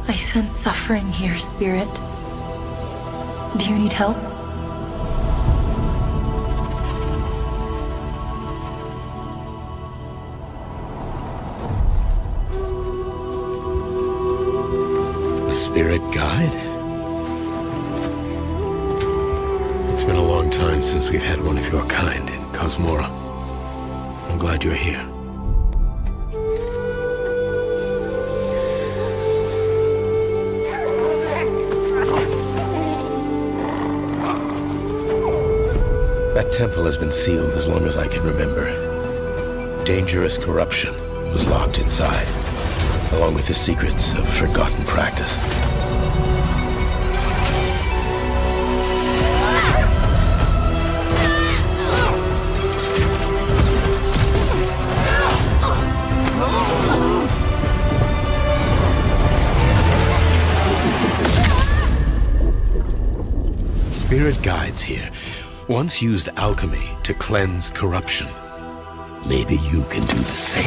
I sense suffering here, Spirit. Do you need help? A spirit guide? It's been a long time since we've had one of your kind in Cosmora. I'm glad you're here. That temple has been sealed as long as I can remember. Dangerous corruption was locked inside, along with the secrets of forgotten practice. Spirit guides here once used alchemy to cleanse corruption. Maybe you can do the same.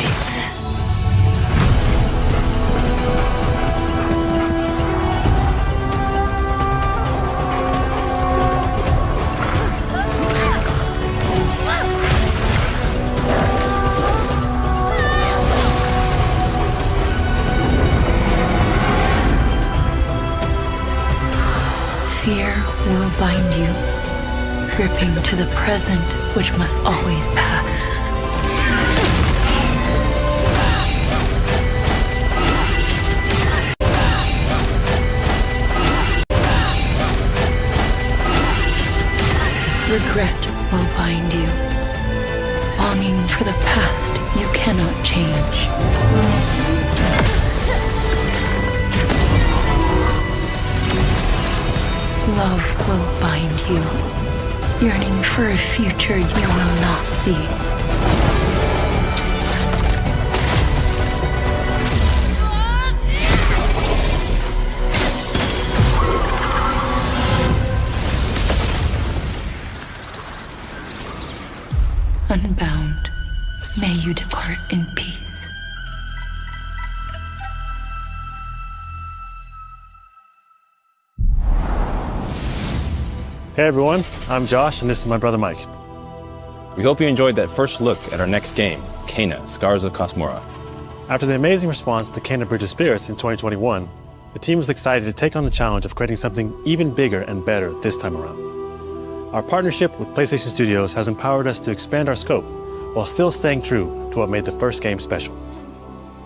Fear will bind you, gripping to the present, which must always pass. Regret will bind you, longing for the past you cannot change. Love will bind you, yearning for a future you will not see. Unbound, may you depart in peace. Hey everyone, I'm Josh and this is my brother Mike. We hope you enjoyed that first look at our next game, Kena, Scars of Cosmora. After the amazing response to Kena Bridge of Spirits in 2021, the team was excited to take on the challenge of creating something even bigger and better this time around. Our partnership with PlayStation Studios has empowered us to expand our scope while still staying true to what made the first game special.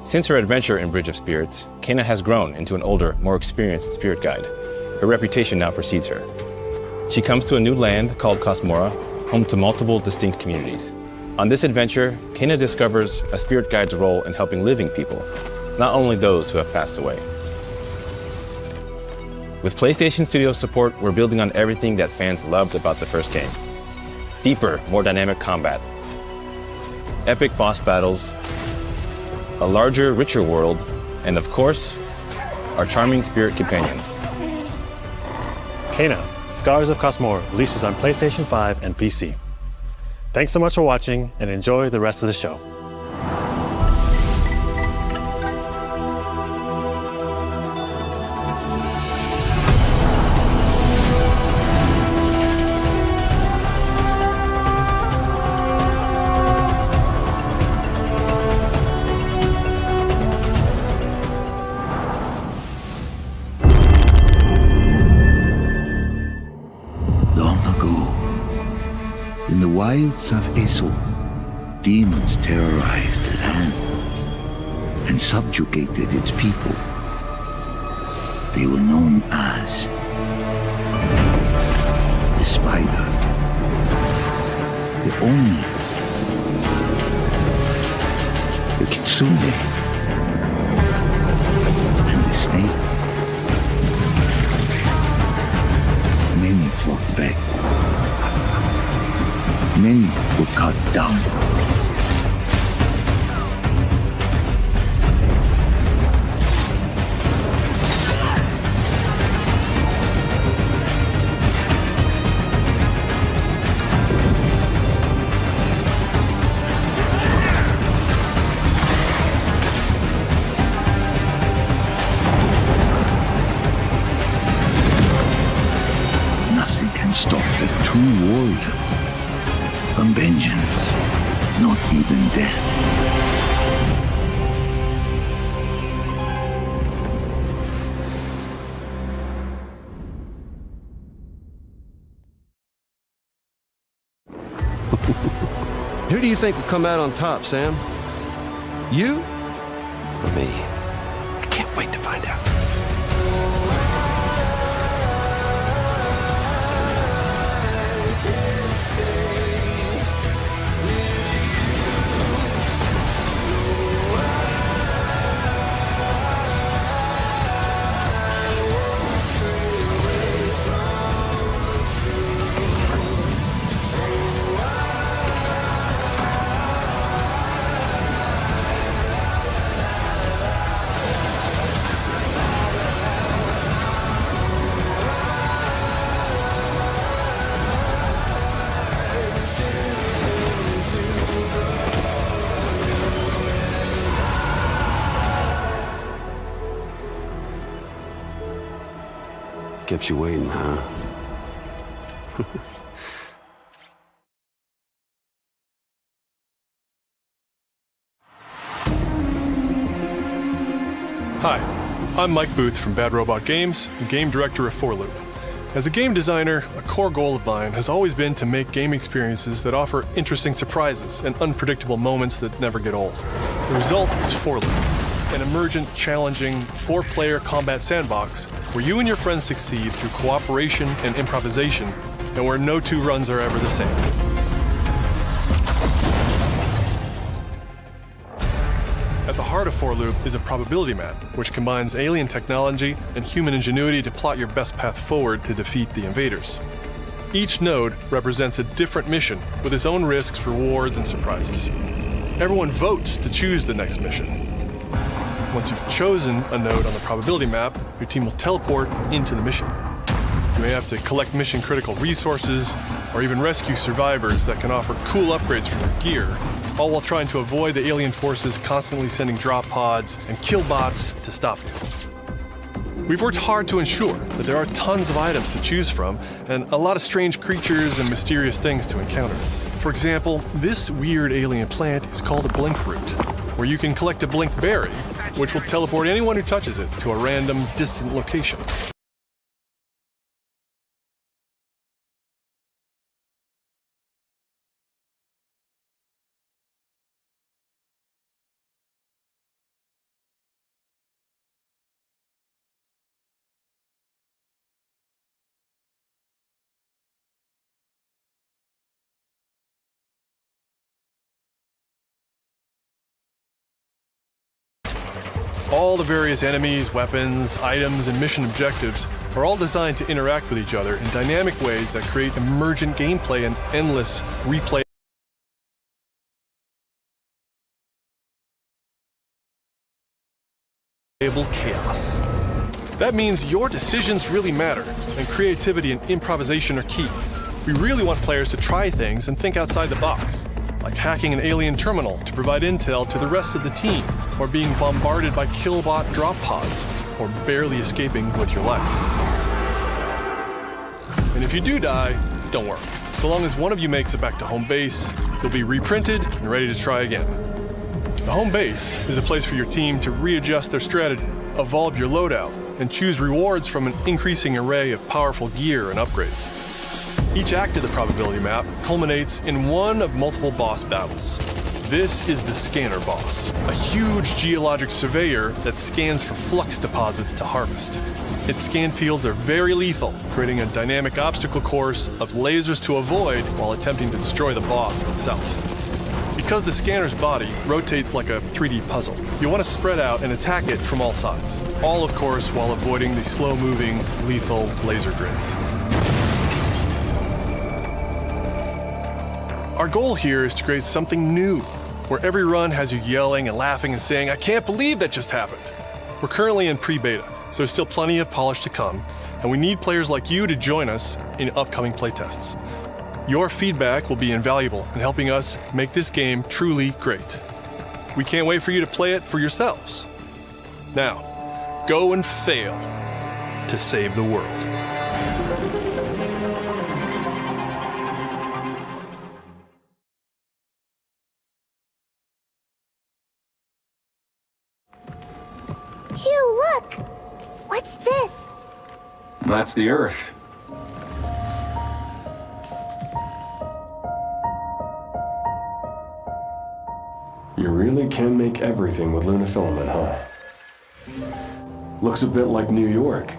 Since her adventure in Bridge of Spirits, Kena has grown into an older, more experienced spirit guide. Her reputation now precedes her. She comes to a new land called Cosmora, home to multiple distinct communities. On this adventure, Kena discovers a spirit guide's role in helping living people, not only those who have passed away. With PlayStation Studios support, we're building on everything that fans loved about the first game. Deeper, more dynamic combat, epic boss battles, a larger, richer world, and of course, our charming spirit companions. Kena, Scars of Cosmora releases on PlayStation 5 and PC. Thanks so much for watching and enjoy the rest of the show. In the wilds of Eso, demons terrorized the land and subjugated its people. They were known as the Spider, the Oni, the Kitsune, and the Snake. Many fought back. Many were cut down. do you think will come out on top, Sam? You? Or me? I can't wait to find out. Kept you waiting, huh? Hi, I'm Mike Booth from Bad Robot Games, and game director of 4Loop. As a game designer, a core goal of mine has always been to make game experiences that offer interesting surprises and unpredictable moments that never get old. The result is 4Loop, an emergent, challenging, 4-player combat sandbox where you and your friends succeed through cooperation and improvisation, and where no two runs are ever the same. At the heart of 4Loop is a probability map, which combines alien technology and human ingenuity to plot your best path forward to defeat the invaders. Each node represents a different mission with its own risks, rewards, and surprises. Everyone votes to choose the next mission. Once you've chosen a node on the probability map, your team will teleport into the mission. You may have to collect mission-critical resources, or even rescue survivors that can offer cool upgrades from your gear, all while trying to avoid the alien forces constantly sending drop pods and kill bots to stop you. We've worked hard to ensure that there are tons of items to choose from, and a lot of strange creatures and mysterious things to encounter. For example, this weird alien plant is called a blink root, where you can collect a blink berry, which will teleport anyone who touches it to a random, distant location. All the various enemies, weapons, items, and mission objectives are all designed to interact with each other in dynamic ways that create emergent gameplay and endless replayable chaos. That means your decisions really matter, and creativity and improvisation are key. We really want players to try things and think outside the box, like hacking an alien terminal to provide intel to the rest of the team, or being bombarded by killbot drop pods, or barely escaping with your life. And if you do die, don't worry. So long as one of you makes it back to home base, you'll be reprinted and ready to try again. The home base is a place for your team to readjust their strategy, evolve your loadout, and choose rewards from an increasing array of powerful gear and upgrades. Each act of the probability map culminates in one of multiple boss battles. This is the Scanner Boss, a huge geologic surveyor that scans for flux deposits to harvest. Its scan fields are very lethal, creating a dynamic obstacle course of lasers to avoid while attempting to destroy the boss itself. Because the scanner's body rotates like a 3D puzzle, you want to spread out and attack it from all sides. All, of course, while avoiding the slow-moving, lethal laser grids. Our goal here is to create something new, where every run has you yelling and laughing and saying, "I can't believe that just happened." We're currently in pre-beta, so there's still plenty of polish to come, and we need players like you to join us in upcoming playtests. Your feedback will be invaluable in helping us make this game truly great. We can't wait for you to play it for yourselves. Now, go and fail to save the world. Hugh, look! What's this? That's the Earth. You really can make everything with lunafilament, huh? Looks a bit like New York.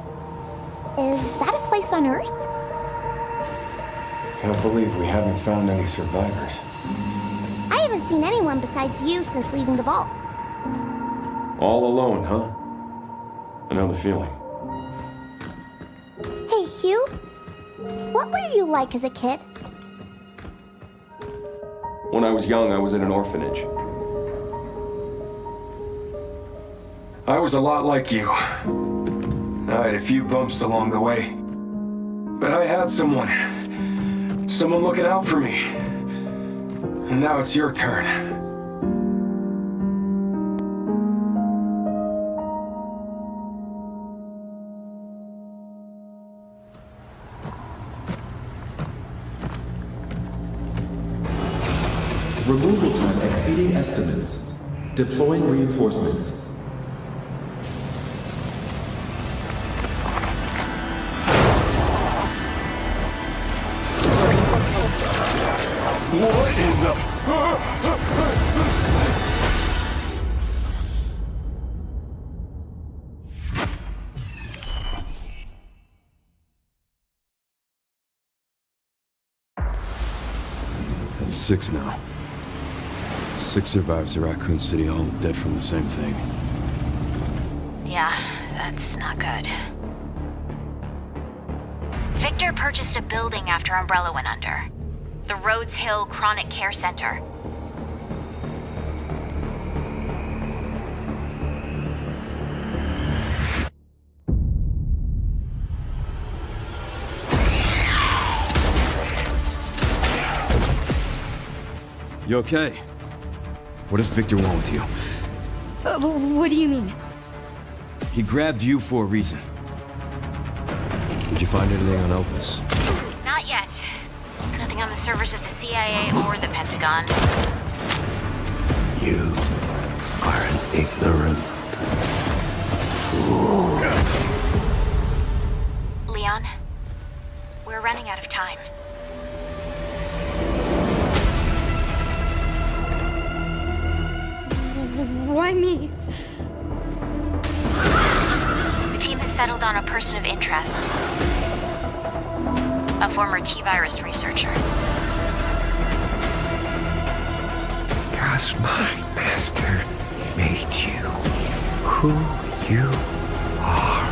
Is that a place on Earth? Can't believe we haven't found any survivors. I haven't seen anyone besides you since leaving the vault. All alone, huh? I know the feeling. Hey, Hugh. What were you like as a kid? When I was young, I was in an orphanage. I was a lot like you. I had a few bumps along the way. But I had someone looking out for me. And now it's your turn. Removal time exceeding estimates. Deploying reinforcements. What in the... That's 6 now. 6 survivors of Raccoon City, all dead from the same thing. Yeah, that's not good. Victor purchased a building after Umbrella went under. The Rhodes Hill Chronic Care Center. You okay? What does Victor want with you? What do you mean? He grabbed you for a reason. Did you find anything on Opus? Not yet. Nothing on the servers of the CIA or the Pentagon. You are an ignorant fool. Leon, we're running out of time. Why me? The team has settled on a person of interest. A former T-virus researcher. Because my master made you who you are.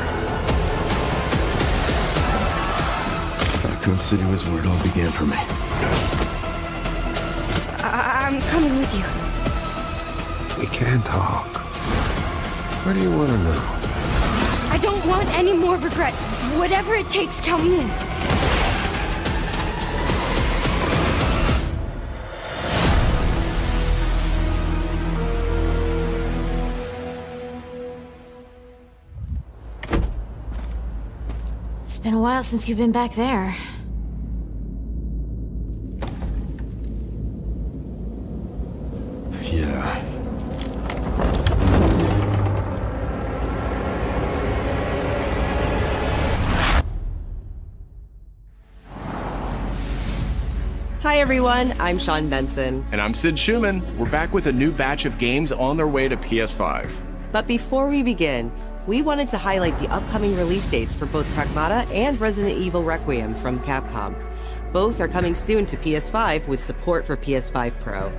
Raccoon City was where it all began for me. I'm coming with you. We can talk. What do you want to know? I don't want any more regrets. Whatever it takes, count me in. It's been a while since you've been back there. Yeah. Hi everyone, I'm Sean Benson. And I'm Sid Schumann. We're back with a new batch of games on their way to PS5. But before we begin, we wanted to highlight the upcoming release dates for both Pragmata and Resident Evil Requiem from Capcom. Both are coming soon to PS5 with support for PS5 Pro.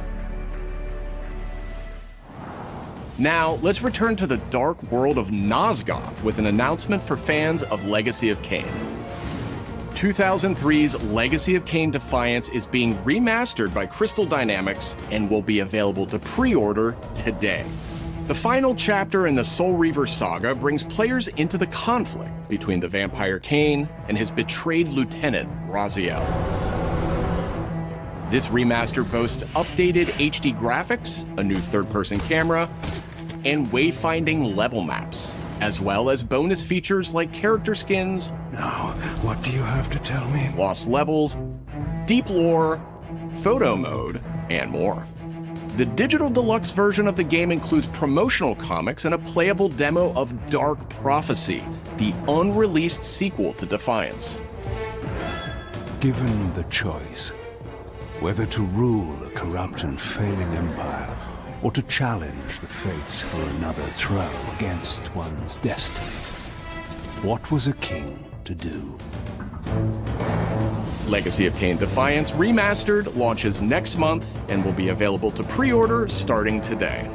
Now, let's return to the dark world of Nosgoth with an announcement for fans of Legacy of Kain. 2003's Legacy of Kain Defiance is being remastered by Crystal Dynamics and will be available to pre-order today. The final chapter in the Soul Reaver saga brings players into the conflict between the vampire Kain and his betrayed lieutenant, Raziel. This remaster boasts updated HD graphics, a new third-person camera, and wayfinding level maps, as well as bonus features like character skins. Now, what do you have to tell me? Lost levels, deep lore, photo mode, and more. The digital deluxe version of the game includes promotional comics and a playable demo of Dark Prophecy, the unreleased sequel to Defiance. Given the choice, whether to rule a corrupt and failing empire or to challenge the fates for another throw against one's destiny. What was a king to do? Legacy of Kain Defiance Remastered launches next month and will be available to pre-order starting today.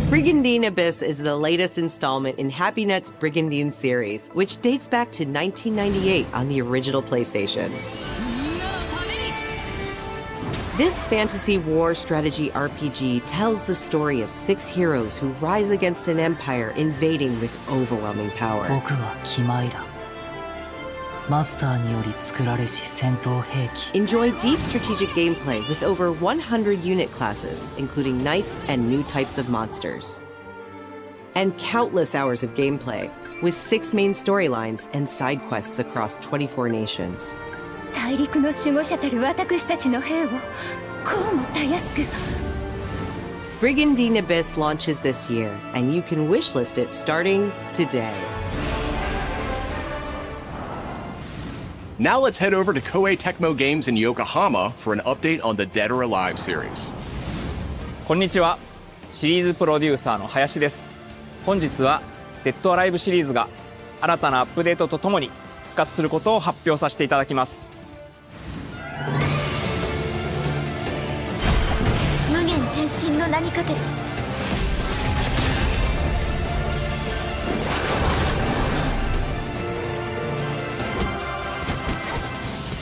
Brigandine Abyss is the latest installment in HappyNet's Brigandine series, which dates back to 1998 on the original PlayStation. This fantasy war strategy RPG tells the story of 6 heroes who rise against an empire invading with overwhelming power. Enjoy deep strategic gameplay with over 100 unit classes, including knights and new types of monsters. And countless hours of gameplay, with 6 main storylines and side quests across 24 nations. Brigandine Abyss launches this year, and you can wishlist it starting today. Now let's head over to Koei Tecmo Games in Yokohama for an update on the Dead or Alive series. こんにちは。シリーズプロデューサーの林です。本日はデッドアライブシリーズが新たなアップデートとともに復活することを発表させていただきます。無限転身の名にかけて。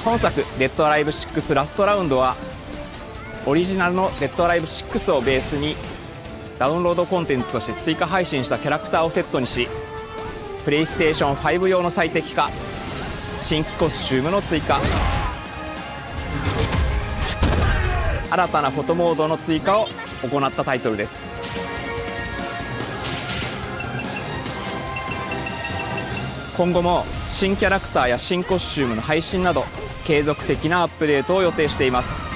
本作「デッドアライブ6ラストラウンド」はオリジナルの「デッドアライブ6」をベースにダウンロードコンテンツとして追加配信したキャラクターをセットにし、プレイステーション5用の最適化、新規コスチュームの追加、新たなフォトモードの追加を行ったタイトルです。今後も新キャラクターや新コスチュームの配信など継続的なアップデートを予定しています。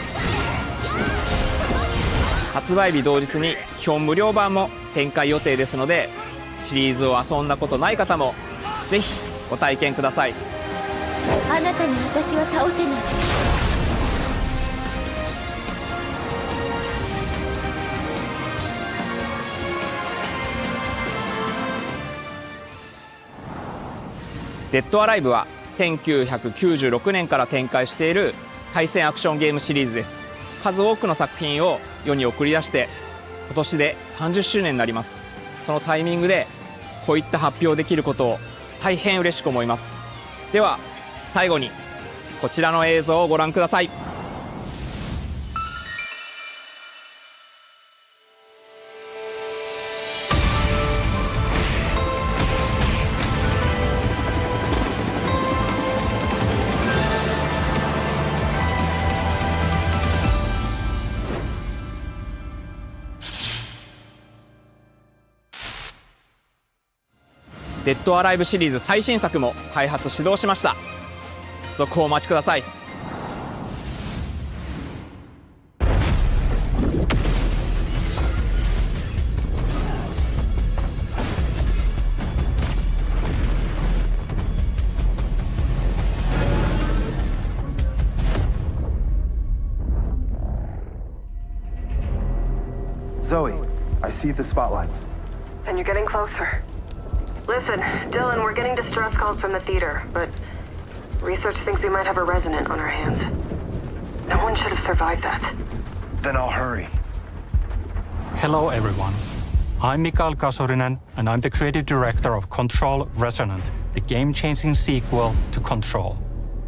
発売日同日に基本無料版も展開予定ですので、シリーズを遊んだことない方もぜひご体験ください。あなたに私は倒せない。デッドアライブは1996年から展開している対戦アクションゲームシリーズです。数多くの作品を世に送り出して今年で30周年になります。そのタイミングでこういった発表できることを大変嬉しく思います。では最後にこちらの映像をご覧ください。デッドアライブシリーズ最新作も開発始動しました。続報をお待ちください。Zoe, I see the spotlights. And you're getting closer. Listen, Dylan, we're getting distress calls from the theater, but research thinks we might have a resident on our hands. No one should have survived that. Then I'll hurry. Hello, everyone. I'm Mikael Kasurinen, and I'm the creative director of Control Resonant, the game-changing sequel to Control.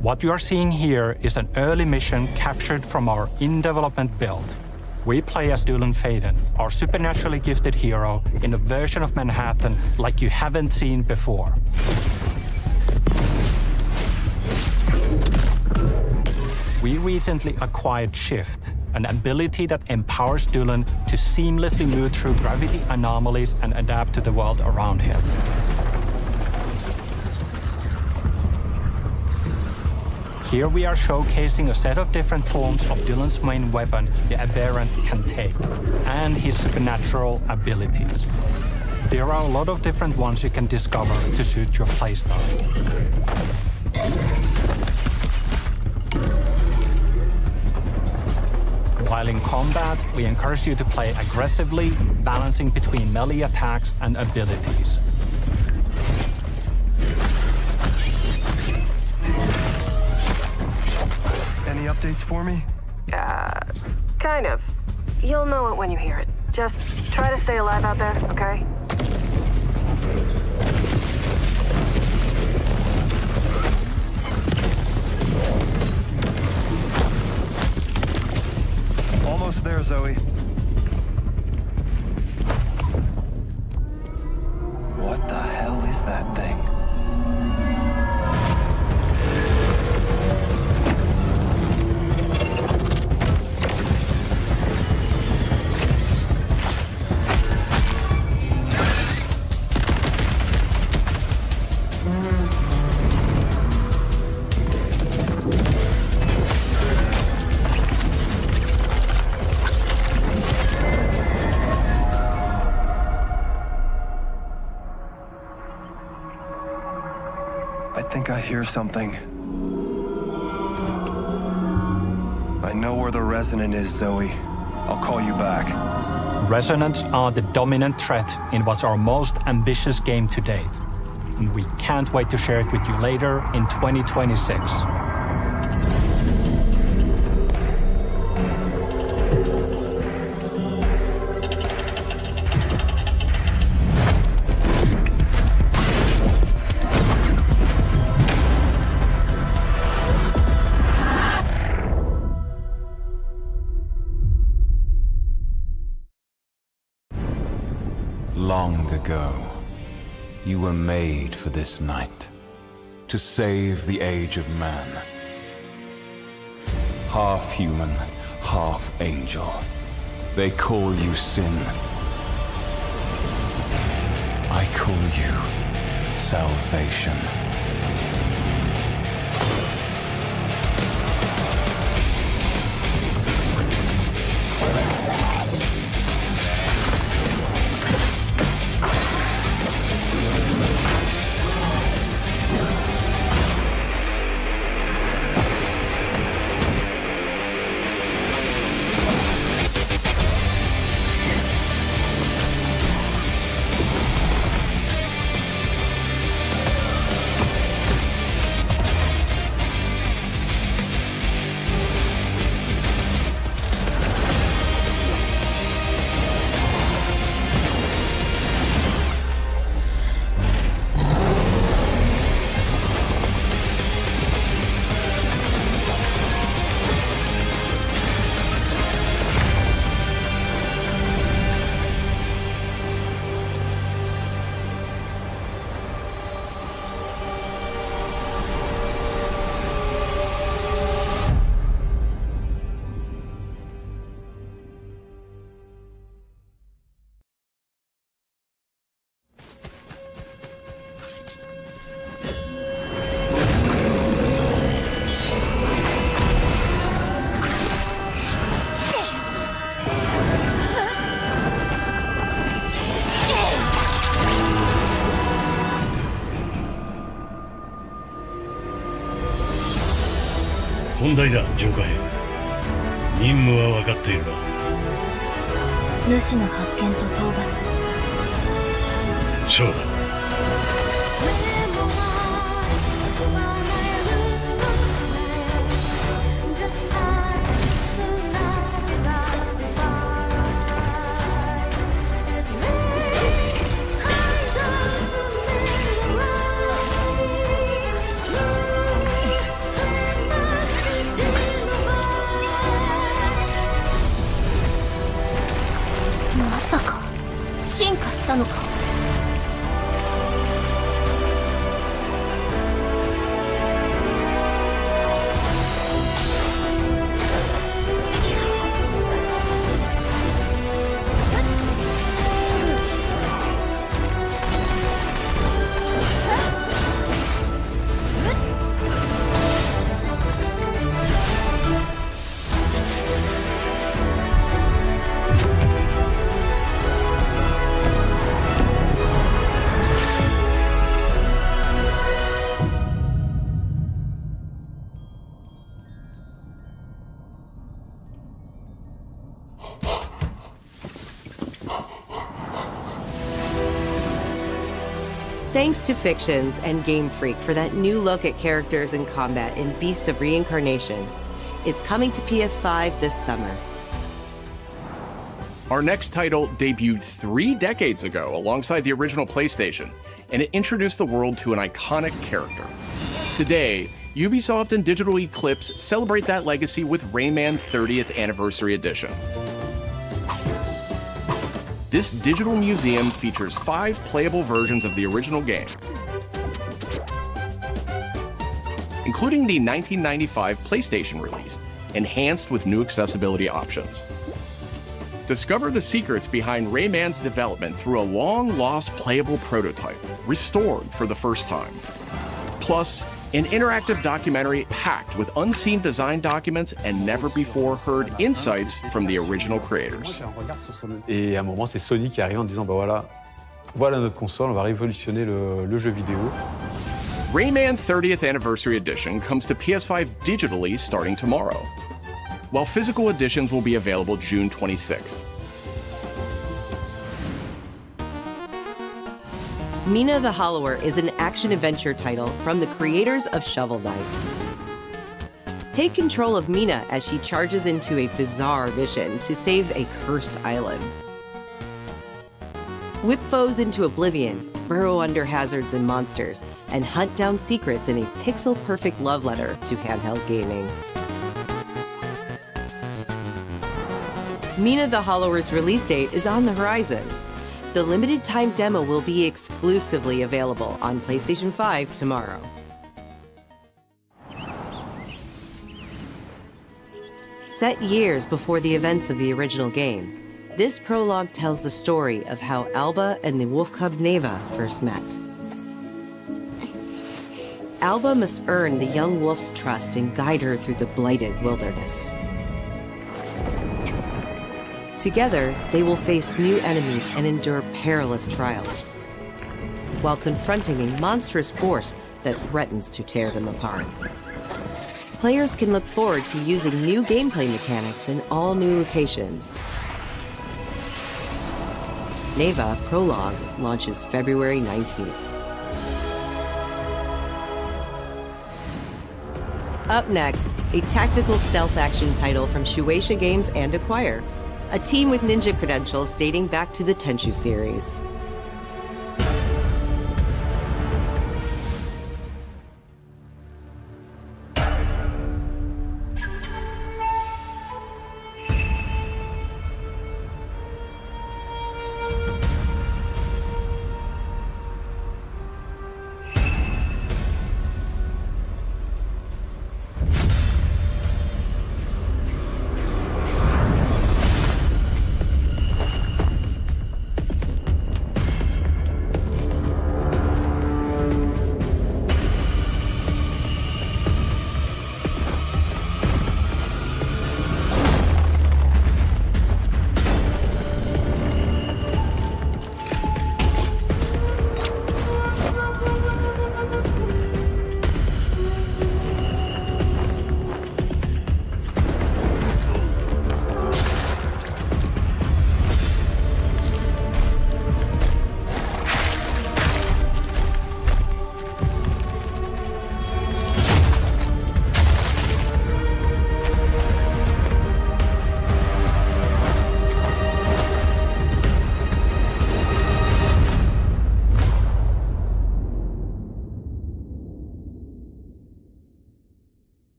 What you are seeing here is an early mission captured from our in-development build. We play as Dylan Faden, our supernaturally gifted hero, in a version of Manhattan like you haven't seen before. We recently acquired Shift, an ability that empowers Dylan to seamlessly move through gravity anomalies and adapt to the world around him. Here we are showcasing a set of different forms of Dylan's main weapon, the Aberrant, can take, and his supernatural abilities. There are a lot of different ones you can discover to suit your playstyle. While in combat, we encourage you to play aggressively, balancing between melee attacks and abilities. Any updates for me? Kind of. You'll know it when you hear it. Just try to stay alive out there, okay? Almost there, Zoe. What the hell is that thing? I think I hear something. I know where the Resonant is, Zoe. I'll call you back. Resonants are the dominant threat in what's our most ambitious game to date. And we can't wait to share it with you later in 2026. Long ago, you were made for this night, to save the age of man. Half human, half angel. They call you sin. I call you salvation. Thanks to Fictions and Game Freak for that new look at characters and combat in Beast of Reincarnation. It's coming to PS5 this summer. Our next title debuted 3 decades ago alongside the original PlayStation, and it introduced the world to an iconic character. Today, Ubisoft and Digital Eclipse celebrate that legacy with Rayman 30th Anniversary Edition. This digital museum features 5 playable versions of the original game, including the 1995 PlayStation release, enhanced with new accessibility options. Discover the secrets behind Rayman's development through a long-lost playable prototype, restored for the first time. Plus, an interactive documentary packed with unseen design documents and never-before-heard insights from the original creators. Et à un moment, c'est Sony qui arrive en disant, bah voilà notre console, on va révolutionner le jeu vidéo. Rayman 30th Anniversary Edition comes to PS5 digitally starting tomorrow, while physical editions will be available June 26th. Mina the Hollower is an action-adventure title from the creators of Shovel Knight. Take control of Mina as she charges into a bizarre mission to save a cursed island. Whip foes into oblivion, burrow under hazards and monsters, and hunt down secrets in a pixel-perfect love letter to handheld gaming. Mina the Hollower's release date is on the horizon. The limited-time demo will be exclusively available on PlayStation 5 tomorrow. Set years before the events of the original game, this prologue tells the story of how Alba and the wolf cub Neva first met. Alba must earn the young wolf's trust and guide her through the blighted wilderness. Together, they will face new enemies and endure perilous trials, while confronting a monstrous force that threatens to tear them apart. Players can look forward to using new gameplay mechanics in all new locations. Neva Prologue launches February 19th. Up next, a tactical stealth action title from Shueisha Games and Acquire, a team with ninja credentials dating back to the Tenchu series.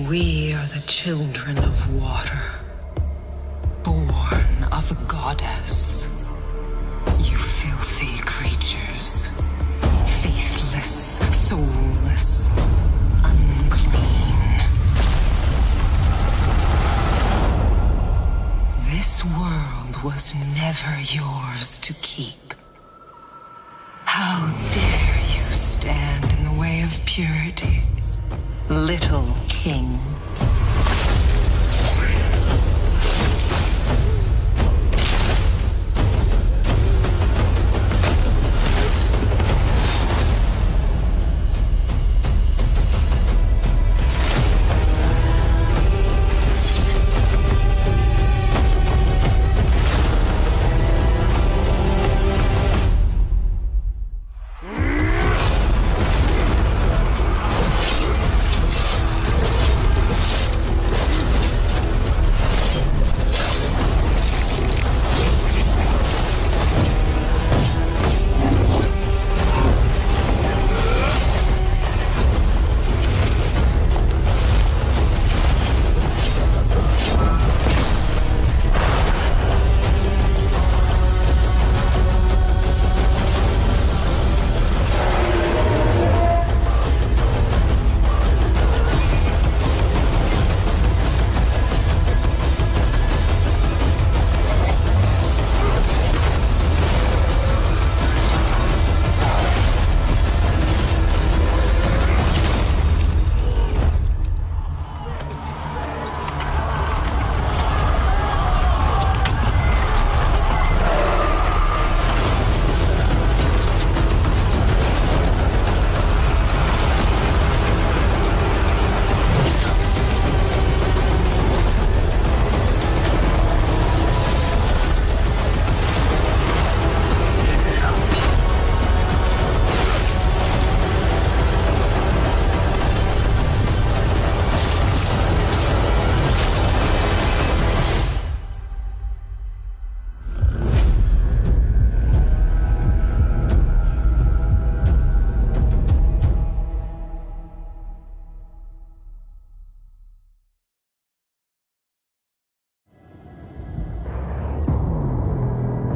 We are the children of water, born of the goddess. You filthy creatures, faithless, soulless, unclean. This world was never yours to keep. How dare you stand in the way of purity? little king.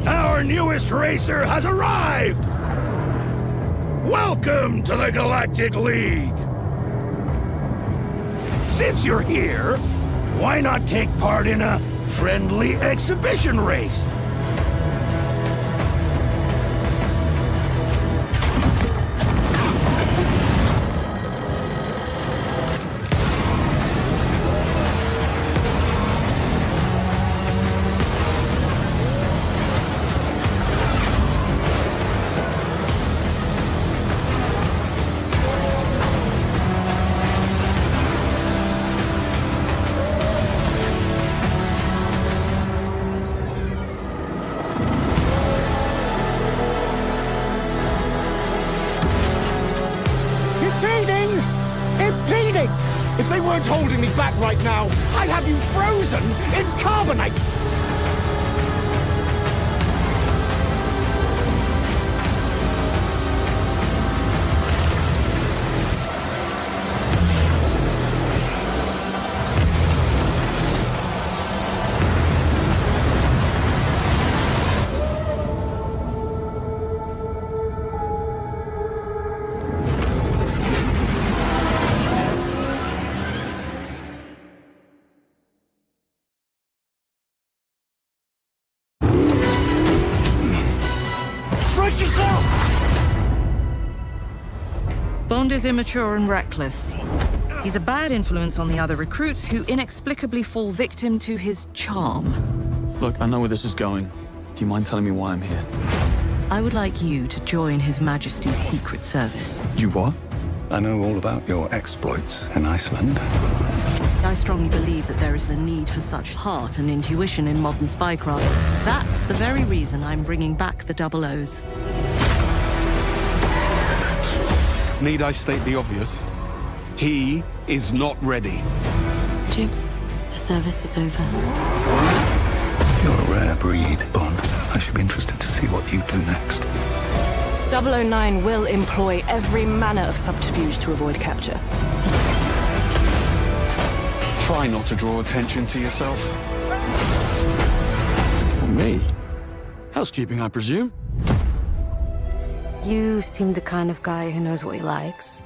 Our newest racer has arrived! Welcome to the Galactic League! Since you're here, why not take part in a friendly exhibition race? Impeding! If they weren't holding me back right now, I'd have you frozen in carbonite! Bond is immature and reckless. He's a bad influence on the other recruits who inexplicably fall victim to his charm. Look, I know where this is going. Do you mind telling me why I'm here? I would like you to join His Majesty's Secret Service. You what? I know all about your exploits in Iceland. I strongly believe that there is a need for such heart and intuition in modern spycraft. That's the very reason I'm bringing back the Double O's. Need I state the obvious? He is not ready. Jibs, the service is over. You're a rare breed, Bond. I should be interested to see what you do next. 009 will employ every manner of subterfuge to avoid capture. Try not to draw attention to yourself. Me? Housekeeping, I presume? You seem the kind of guy who knows what he likes.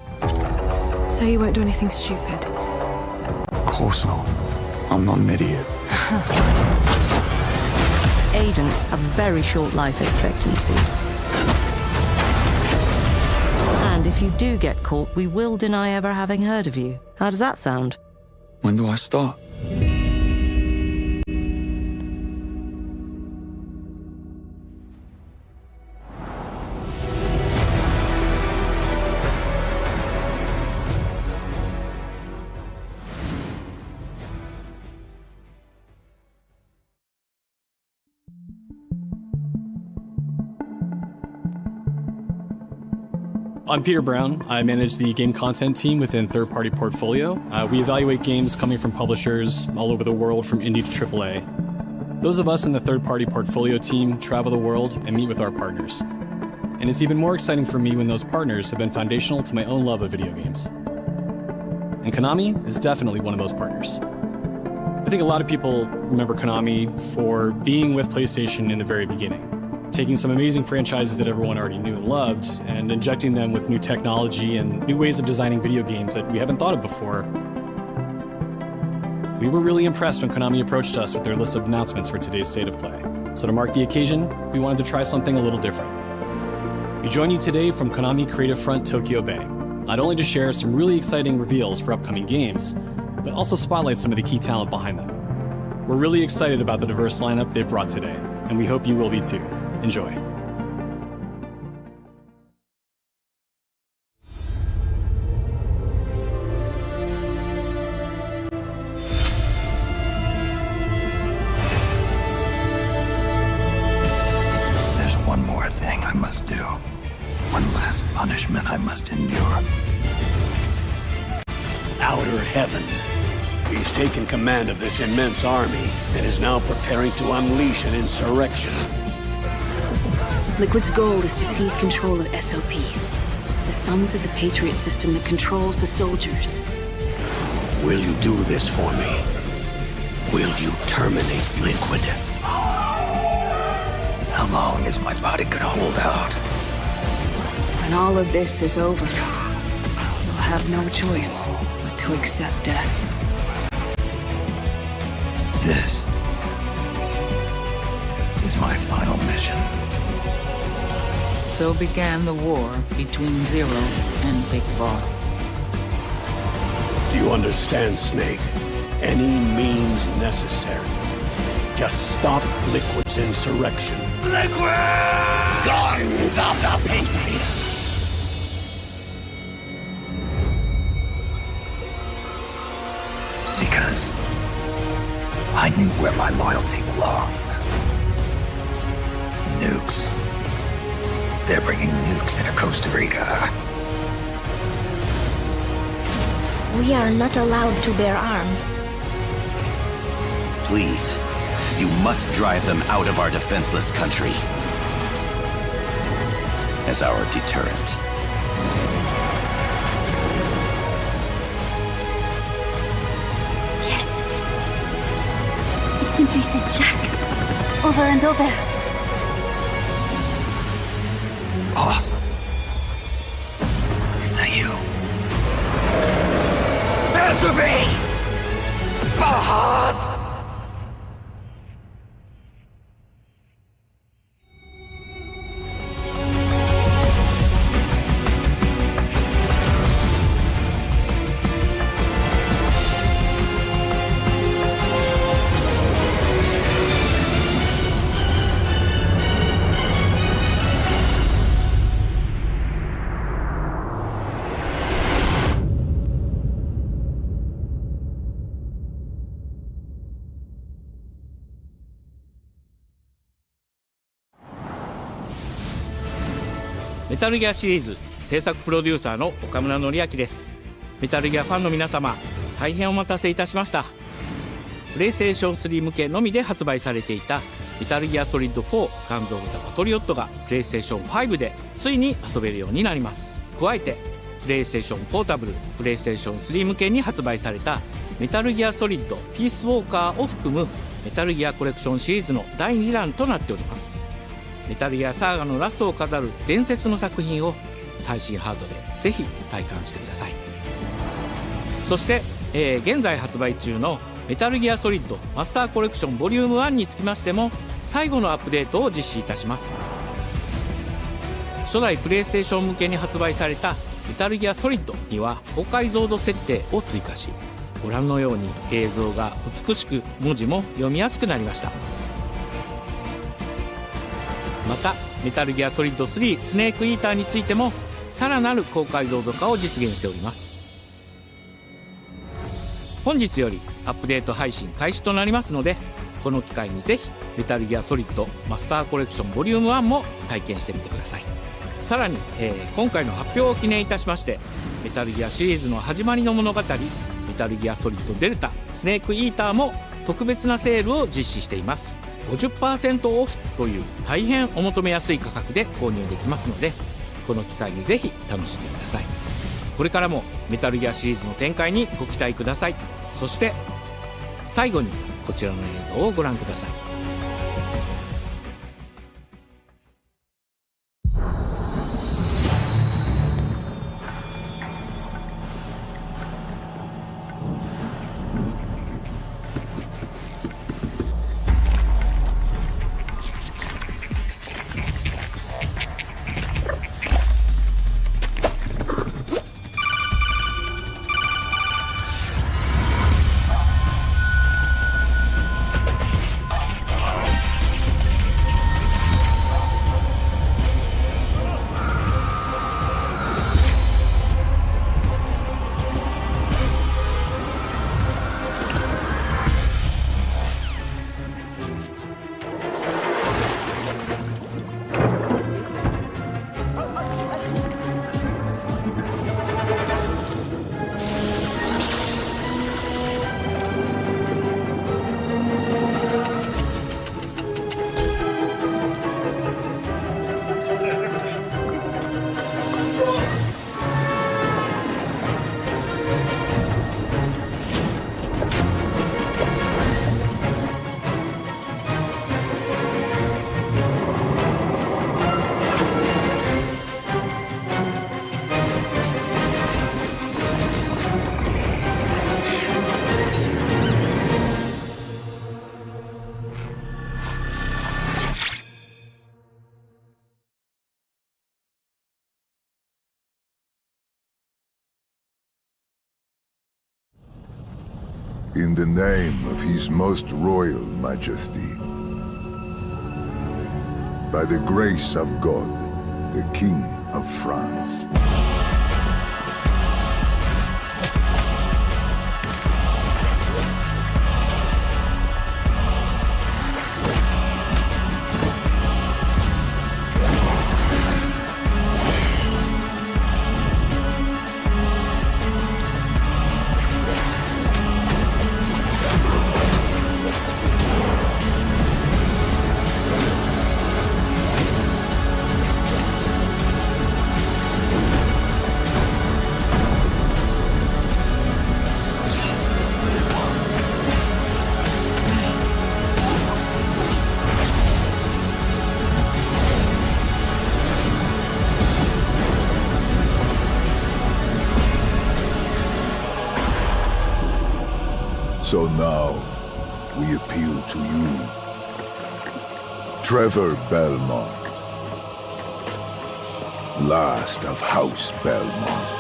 So you won't do anything stupid? Of course not. I'm not an idiot. Agents have very short life expectancy. And And if you do get caught, we will deny ever having heard of you. How does that sound? When do I start? I'm Peter Brown. I manage the game content team within Third Party Portfolio. We evaluate games coming from publishers all over the world, from indie to AAA. Those of us in the Third Party Portfolio team travel the world and meet with our partners. And it's even more exciting for me when those partners have been foundational to my own love of video games. And Konami is definitely one of those partners. I think a lot of people remember Konami for being with PlayStation in the very beginning, taking some amazing franchises that everyone already knew and loved and injecting them with new technology and new ways of designing video games that we haven't thought of before. We were really impressed when Konami approached us with their list of announcements for today's State of Play. So to mark the occasion, we wanted to try something a little different. We join you today from Konami Creative Front Tokyo Bay, not only to share some really exciting reveals for upcoming games, but also spotlight some of the key talent behind them. We're really excited about the diverse lineup they've brought today, and we hope you will be too. Enjoy. There's one more thing I must do. One last punishment I must endure. Outer Heaven. He's taken command of this immense army and is now preparing to unleash an insurrection. Liquid's goal is to seize control of SOP, the Sons of the Patriot system that controls the soldiers. Will you do this for me? Will you terminate Liquid? How long is my body gonna hold out? When all of this is over, you'll have no choice but to accept death. This is my final mission. So began the war between Zero and Big Boss. Do you understand, Snake? Any means necessary. Just stop Liquid's insurrection. Liquid! Guns of the Patriots! Because I knew where my loyalty belonged. Nukes. They're bringing nukes into Costa Rica. We are not allowed to bear arms. Please, you must drive them out of our defenseless country. As our deterrent. Yes. It simply said Jack. Over and over. Boss. Is that you? Answer me! Boss!メタルギアシリーズ制作プロデューサーの岡村則明です。メタルギアファンの皆様、大変お待たせいたしました。プレイステーション3向けのみで発売されていたメタルギアソリッド4ガンズ・オブ・ザ・パトリオットがプレイステーション5でついに遊べるようになります。加えてプレイステーションポータブル、プレイステーション3向けに発売されたメタルギアソリッドピースウォーカーを含むメタルギアコレクションシリーズの第2弾となっております。メタルギアサーガのラストを飾る伝説の作品を最新ハードでぜひ体感してください。そして、現在発売中のメタルギアソリッドマスターコレクションボリューム1につきましても最後のアップデートを実施いたします。初代プレイステーション向けに発売されたメタルギアソリッドには高解像度設定を追加し、ご覧のように映像が美しく文字も読みやすくなりました。またメタルギアソリッド3スネークイーターについてもさらなる高解像度化を実現しております。本日よりアップデート配信開始となりますので、この機会にぜひメタルギアソリッドマスターコレクションボリューム1も体験してみてください。さらに、今回の発表を記念いたしまして、メタルギアシリーズの始まりの物語メタルギアソリッドデルタスネークイーターも特別なセールを実施しています。 50% オフという大変お求めやすい価格で購入できますので、この機会にぜひ楽しんでください。これからもメタルギアシリーズの展開にご期待ください。そして最後にこちらの映像をご覧ください。In the name of His Most Royal Majesty, by the grace of God, the King of France. So now, we appeal to you, Trevor Belmont, last of House Belmont.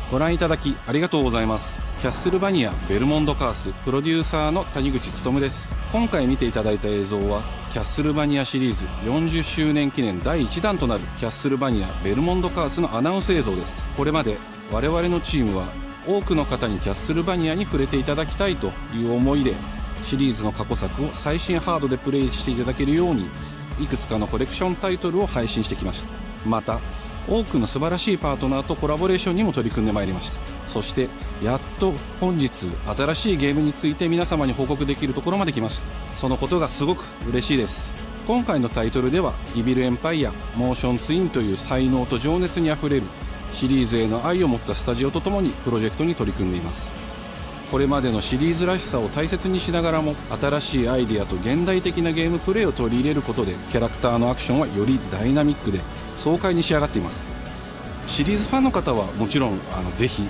ご覧いただきありがとうございます。キャッスルバニアベルモンドカースプロデューサーの谷口勉です。今回見ていただいた映像はキャッスルバニアシリーズ40周年記念第1弾となるキャッスルバニアベルモンドカースのアナウンス映像です。これまで我々のチームは多くの方にキャッスルバニアに触れていただきたいという思いで、シリーズの過去作を最新ハードでプレイしていただけるようにいくつかのコレクションタイトルを配信してきました。また多くの素晴らしいパートナーとコラボレーションにも取り組んでまいりました。そしてやっと本日新しいゲームについて皆様に報告できるところまで来ました。そのことがすごく嬉しいです。今回のタイトルではイビルエンパイアモーションツインという才能と情熱にあふれるシリーズへの愛を持ったスタジオとともにプロジェクトに取り組んでいます。これまでのシリーズらしさを大切にしながらも新しいアイデアと現代的なゲームプレイを取り入れることでキャラクターのアクションはよりダイナミックで爽快に仕上がっています。シリーズファンの方はもちろんぜひ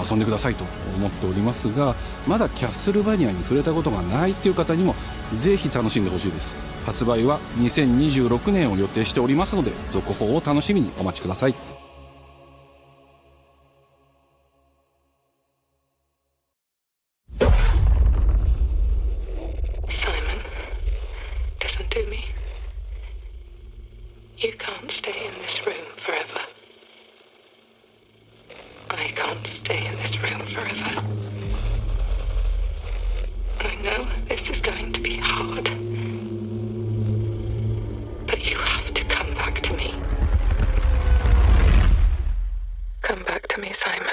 遊んでくださいと思っておりますが、まだキャッスルバニアに触れたことがないっていう方にもぜひ楽しんでほしいです。発売は2026年を予定しておりますので、続報を楽しみにお待ちください。Listen to me. You can't stay in this room forever. I can't stay in this room forever. I know this is going to be hard. But you have to come back to me. Come back to me, Simon.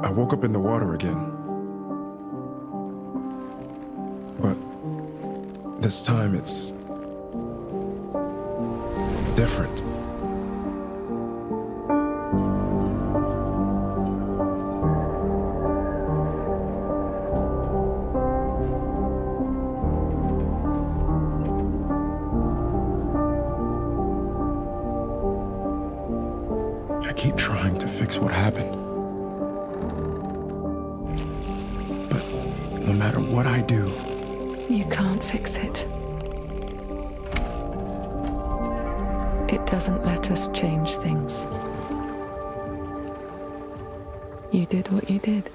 I woke up in the water again. But this time it's different. I keep trying to fix what happened. No matter what I do, You can't fix it. It doesn't let us change things. You did what you did.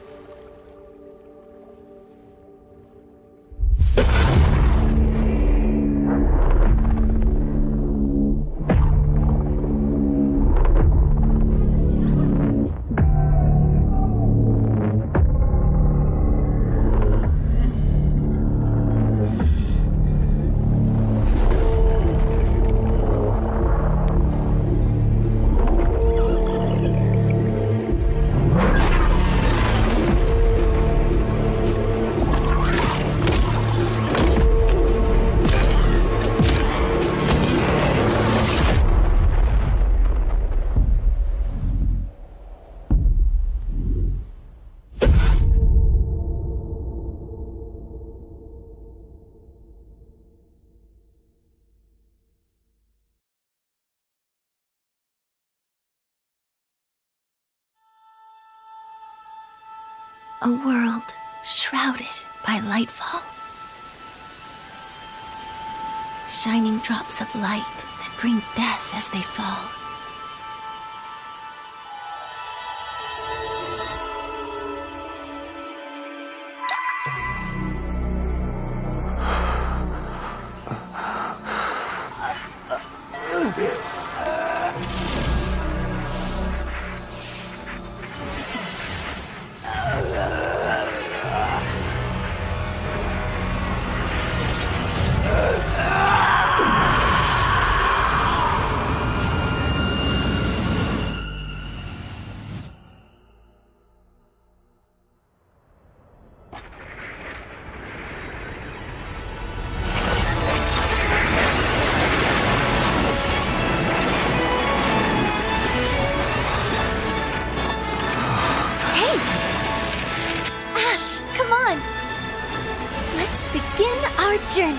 A world shrouded by lightfall. Shining drops of light that bring death as they fall. Journey.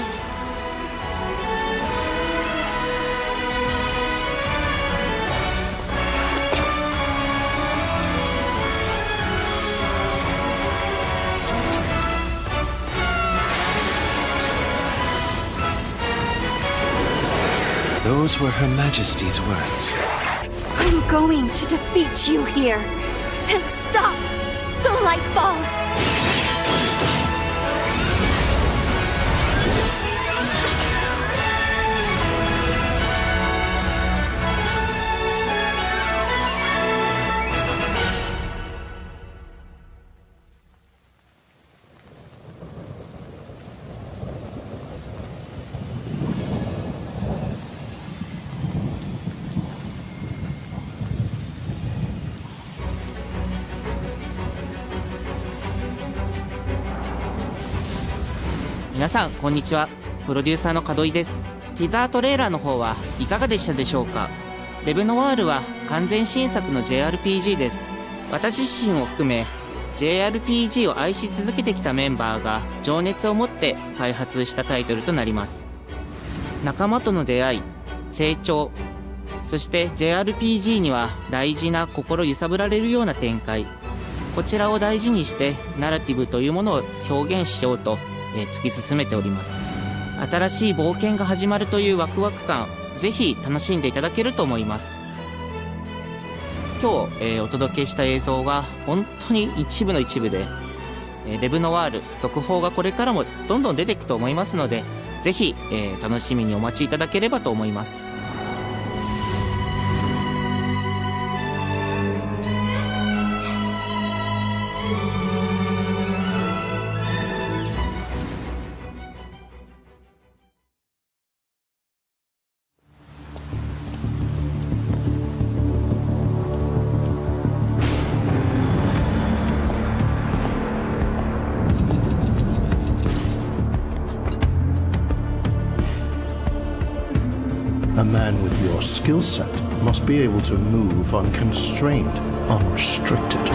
Those were Her Majesty's words. I'm going to defeat you here and stop the Lightfall.皆さんこんにちは。プロデューサーの門井です。ティザートレーラーの方はいかがでしたでしょうか。レブノワールは完全新作の JRPG です。私自身を含め JRPG を愛し続けてきたメンバーが情熱を持って開発したタイトルとなります。仲間との出会い、成長、そして JRPG には大事な心揺さぶられるような展開、こちらを大事にしてナラティブというものを表現しようと、突き進めております。新しい冒険が始まるというワクワク感、ぜひ楽しんでいただけると思います。今日、お届けした映像は本当に一部の一部で、レブノワール続報がこれからもどんどん出ていくと思いますので、ぜひ、楽しみにお待ちいただければと思います。A man with your skill set must be able to move unconstrained, unrestricted.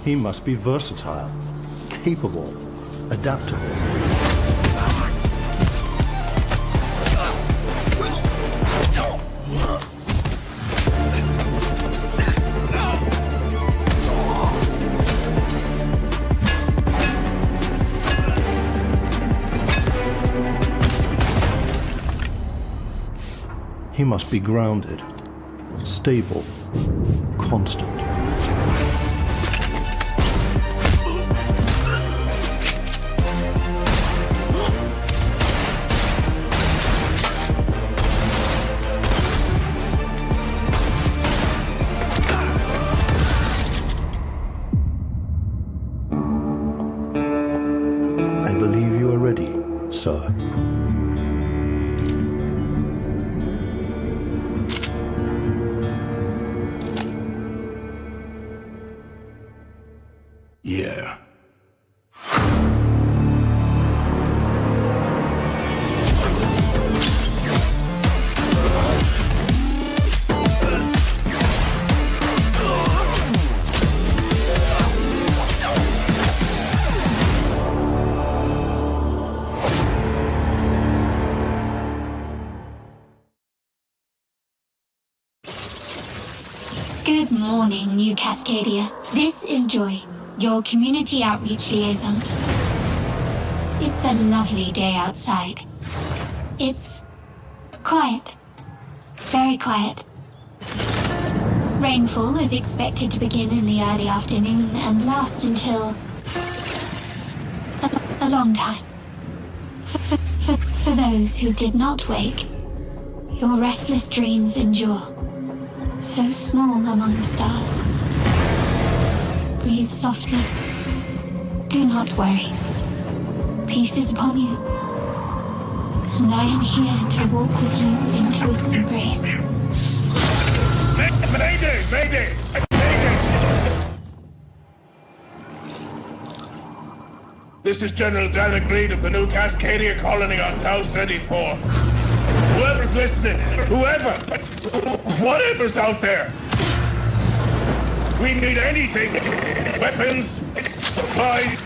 He must be versatile, capable, adaptable. He must be grounded, stable, constant. I believe you are ready, sir. Yeah. Good morning, New Cascadia. This is Joy, your community outreach liaison. It's a lovely day outside. It's quiet. Very quiet. Rainfall is expected to begin in the early afternoon and last until a long time. For those who did not wake, your restless dreams endure. So small among the stars. Breathe softly. Do not worry. Peace is upon you. And I am here to walk with you into its embrace. Mayday! Mayday! This is General David Greed of the New Cascadia colony on Tau City 4. Whoever's listening, whatever's out there, we need anything. Weapons, supplies,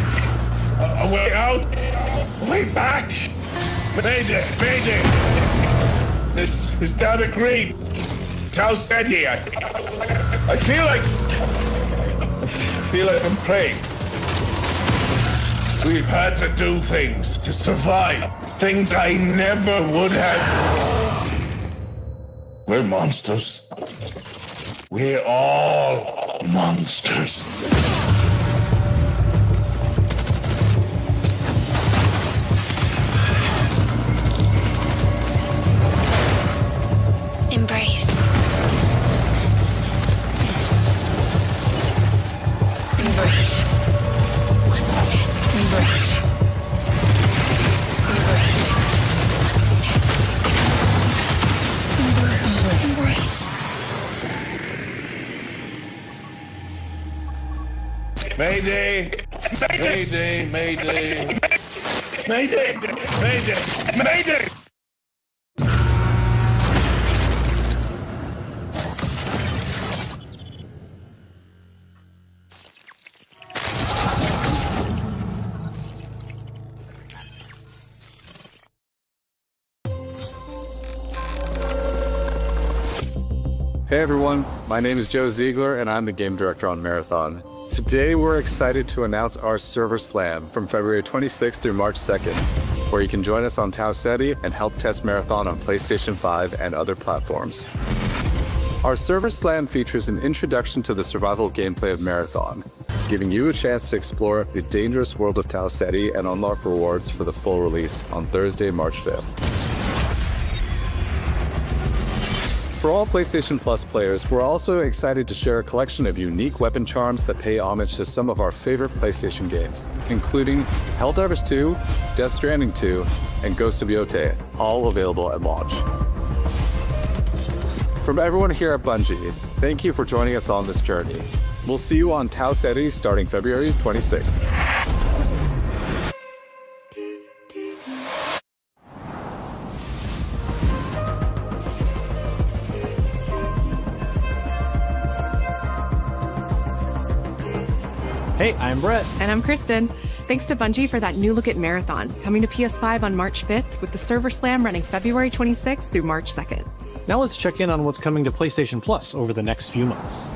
a way out, a way back. Mayday, Mayday. This is David Greed. Tau City. I feel like I'm praying. We've had to do things to survive. Things I never would have. We're monsters. We're all monsters. Embrace. Embrace. Embrace. Embrace. Embrace. Mayday! Mayday! Mayday! Mayday! Mayday! Mayday! Hey everyone, my name is Joe Ziegler and I'm the game director on Marathon. Today we're excited to announce our server slam from February 26th through March 2nd, where you can join us on Tau Ceti and help test Marathon on PlayStation 5 and other platforms. Our server slam features an introduction to the survival gameplay of Marathon, giving you a chance to explore the dangerous world of Tau Ceti and unlock rewards for the full release on Thursday, March 5th. For all PlayStation Plus players, we're also excited to share a collection of unique weapon charms that pay homage to some of our favorite PlayStation games, including Helldivers 2, Death Stranding 2, and Ghost of Yotei, all available at launch. From everyone here at Bungie, thank you for joining us on this journey. We'll see you on Tau Ceti starting February 26th. Hey, I'm Brett. And I'm Kristen. Thanks to Bungie for that new look at Marathon, coming to PS5 on March 5th, with the server slam running February 26th through March 2nd. Now let's check in on what's coming to PlayStation Plus over the next few months.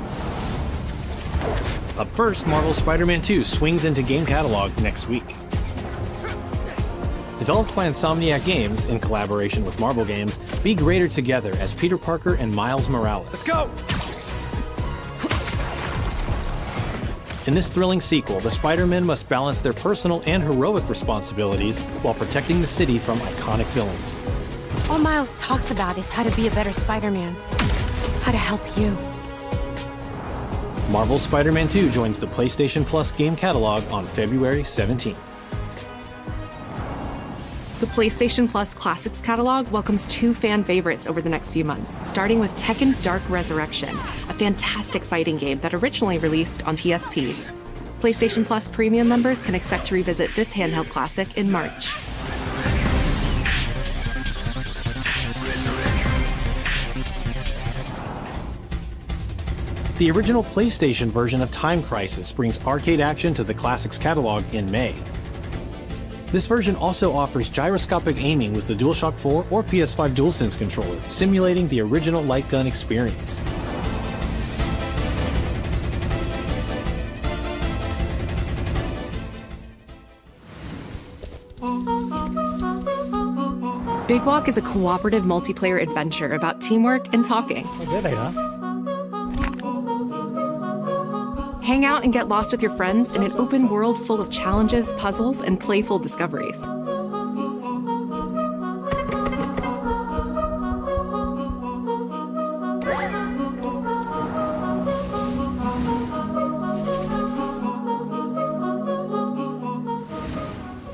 Up first, Marvel's Spider-Man 2 swings into game catalog next week. Developed by Insomniac Games in collaboration with Marvel Games, be greater together as Peter Parker and Miles Morales. Let's go! In this thrilling sequel, the Spider-Men must balance their personal and heroic responsibilities while protecting the city from iconic villains. All Miles talks about is how to be a better Spider-Man. How to help you. Marvel's Spider-Man 2 joins the PlayStation Plus game catalog on February 17th. The PlayStation Plus Classics catalog welcomes two fan favorites over the next few months, starting with Tekken Dark Resurrection, a fantastic fighting game that originally released on PSP. PlayStation Plus Premium members can expect to revisit this handheld classic in March. The original PlayStation version of Time Crisis brings arcade action to the Classics catalog in May. This version also offers gyroscopic aiming with the DualShock 4 or PS5 DualSense controller, simulating the original light gun experience. Big Walk is a cooperative multiplayer adventure about teamwork and talking. Hang out and get lost with your friends in an open world full of challenges, puzzles, and playful discoveries.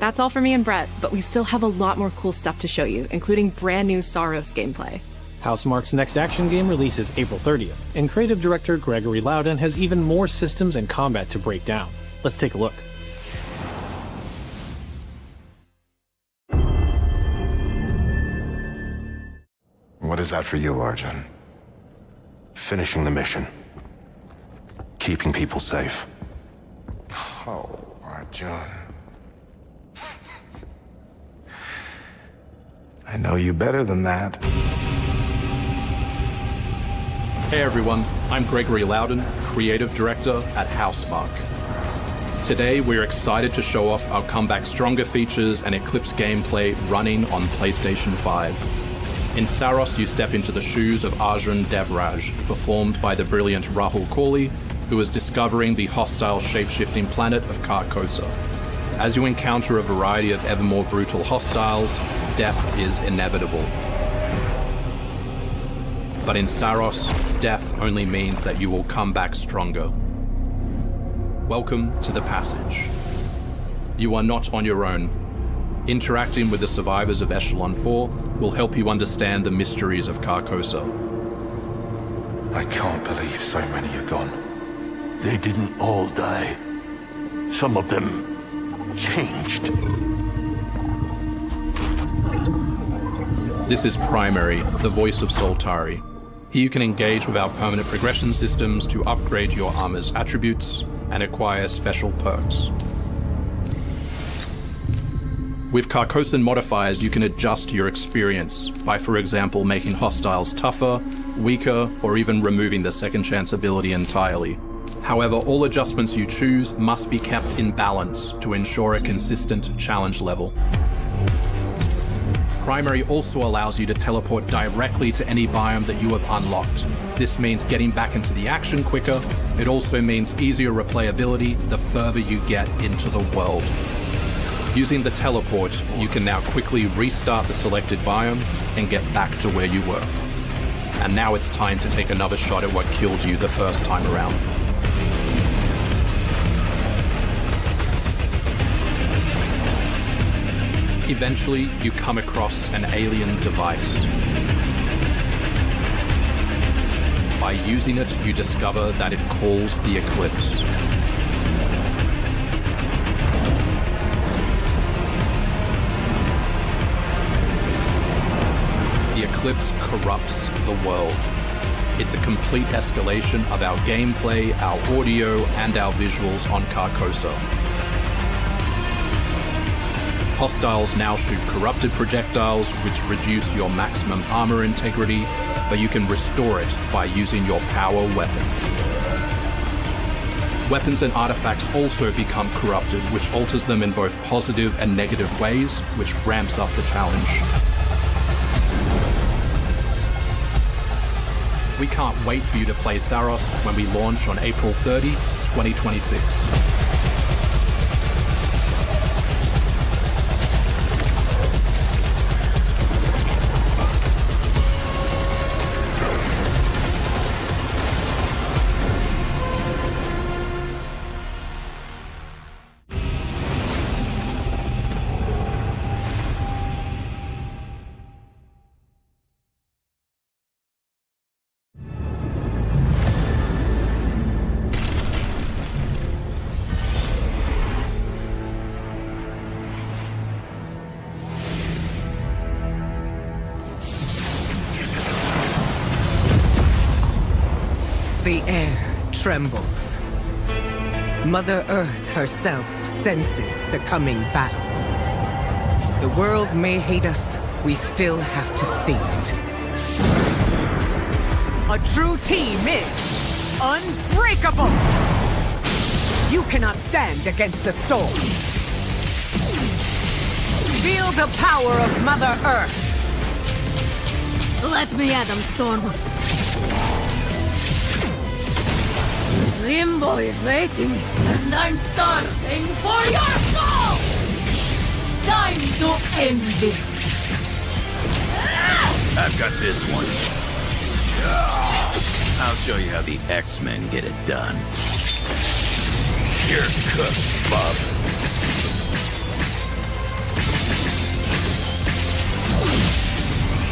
That's all for me and Brett, but we still have a lot more cool stuff to show you, including brand new Saros gameplay. Housemarque's next action game releases April 30th, and creative director Gregory Loudon has even more systems and combat to break down. Let's take a look. What is that for you, Arjun? Finishing the mission. Keeping people safe. Oh, Arjun. I know you better than that. Hey everyone, I'm Gregory Loudon, Creative Director at Housemarque. Today we're excited to show off our Comeback Stronger features and Eclipse gameplay running on PlayStation 5. In Saros, you step into the shoes of Arjun Devraj, performed by the brilliant Rahul Kohli, who is discovering the hostile shape-shifting planet of Carcosa. As you encounter a variety of ever more brutal hostiles, death is inevitable. But in Saros, death only means that you will come back stronger. Welcome to the Passage. You are not on your own. Interacting with the survivors of Echelon 4 will help you understand the mysteries of Carcosa. I can't believe so many are gone. They didn't all die. Some of them changed. This is Primary, the voice of Soltari. Here you can engage with our permanent progression systems to upgrade your armor's attributes and acquire special perks. With Carcosan modifiers, you can adjust your experience by, for example, making hostiles tougher, weaker, or even removing the second chance ability entirely. However, all adjustments you choose must be kept in balance to ensure a consistent challenge level. Primary also allows you to teleport directly to any biome that you have unlocked. This means getting back into the action quicker. It also means easier replayability the further you get into the world. Using the teleport, you can now quickly restart the selected biome and get back to where you were. And now it's time to take another shot at what killed you the first time around. Eventually, you come across an alien device. By using it, you discover that it calls the Eclipse. The Eclipse corrupts the world. It's a complete escalation of our gameplay, our audio, and our visuals on Carcosa. Hostiles now shoot corrupted projectiles, which reduce your maximum armor integrity, but you can restore it by using your power weapon. Weapons and artifacts also become corrupted, which alters them in both positive and negative ways, which ramps up the challenge. We can't wait for you to play Saros when we launch on April 30, 2026. The air trembles. Mother Earth herself senses the coming battle. The world may hate us, we still have to save it. A true team is unbreakable! You cannot stand against the storm. Feel the power of Mother Earth! Let me at them, Storm. Limbo is waiting, and I'm starving for your soul! Time to end this! I've got this one. I'll show you how the X-Men get it done. You're cooked, Bob.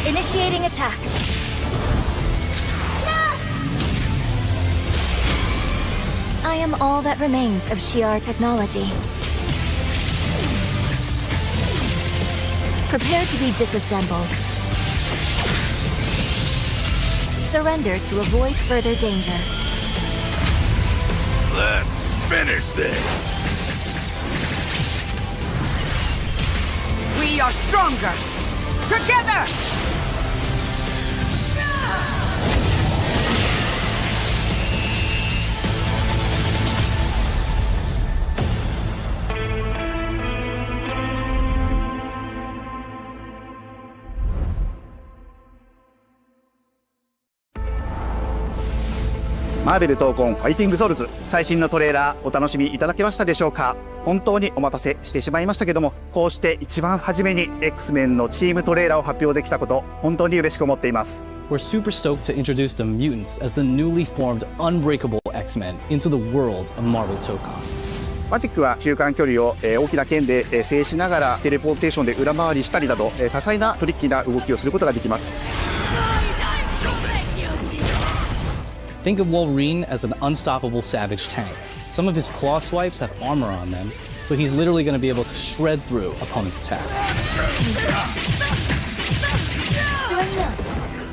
Initiating attack. I am all that remains of Shi'ar technology. Prepare to be disassembled. Surrender to avoid further danger. Let's finish this! We are stronger! Together!マーベル闘魂ファイティングソウルズ最新のトレーラーお楽しみいただけましたでしょうか。本当にお待たせしてしまいましたけども、こうして一番初めに X-Men のチームトレーラーを発表できたこと本当に嬉しく思っています。 We're super stoked to introduce the mutants as the newly formed unbreakable X-Men into the world of Marvel Tokon. マジックは中間距離を大きな剣で制しながらテレポーテーションで裏回りしたりなど多彩なトリッキーな動きをすることができます。Think of Wolverine as an unstoppable savage tank. Some of his claw swipes have armor on them, so he's literally going to be able to shred through opponents' attacks.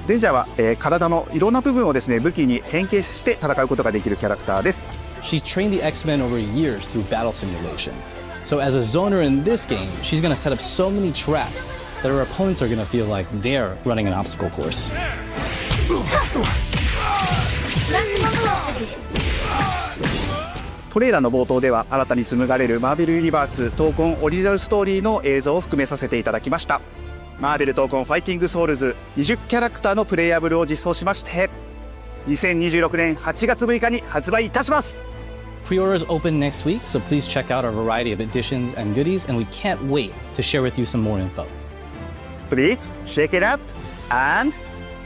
デンジャーは、体のいろんな部分をですね武器に変形して戦うことができるキャラクターです。She's trained the X-Men over years through battle simulation. So as a zoner in this game, she's going to set up so many traps that her opponents are going to feel like they're running an obstacle course. トレーラーの冒頭では新たに紡がれるマーベルユニバース闘魂オリジナルストーリーの映像を含めさせていただきました。マーベル闘魂ファイティングソウルズ20キャラクターのプレイヤブルを実装しまして2026年8月6日に発売いたします。 Pre-orders open next week, so please check out our variety of editions and goodies, and we can't wait to share with you some more info. Please check it out and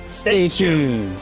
stay tuned.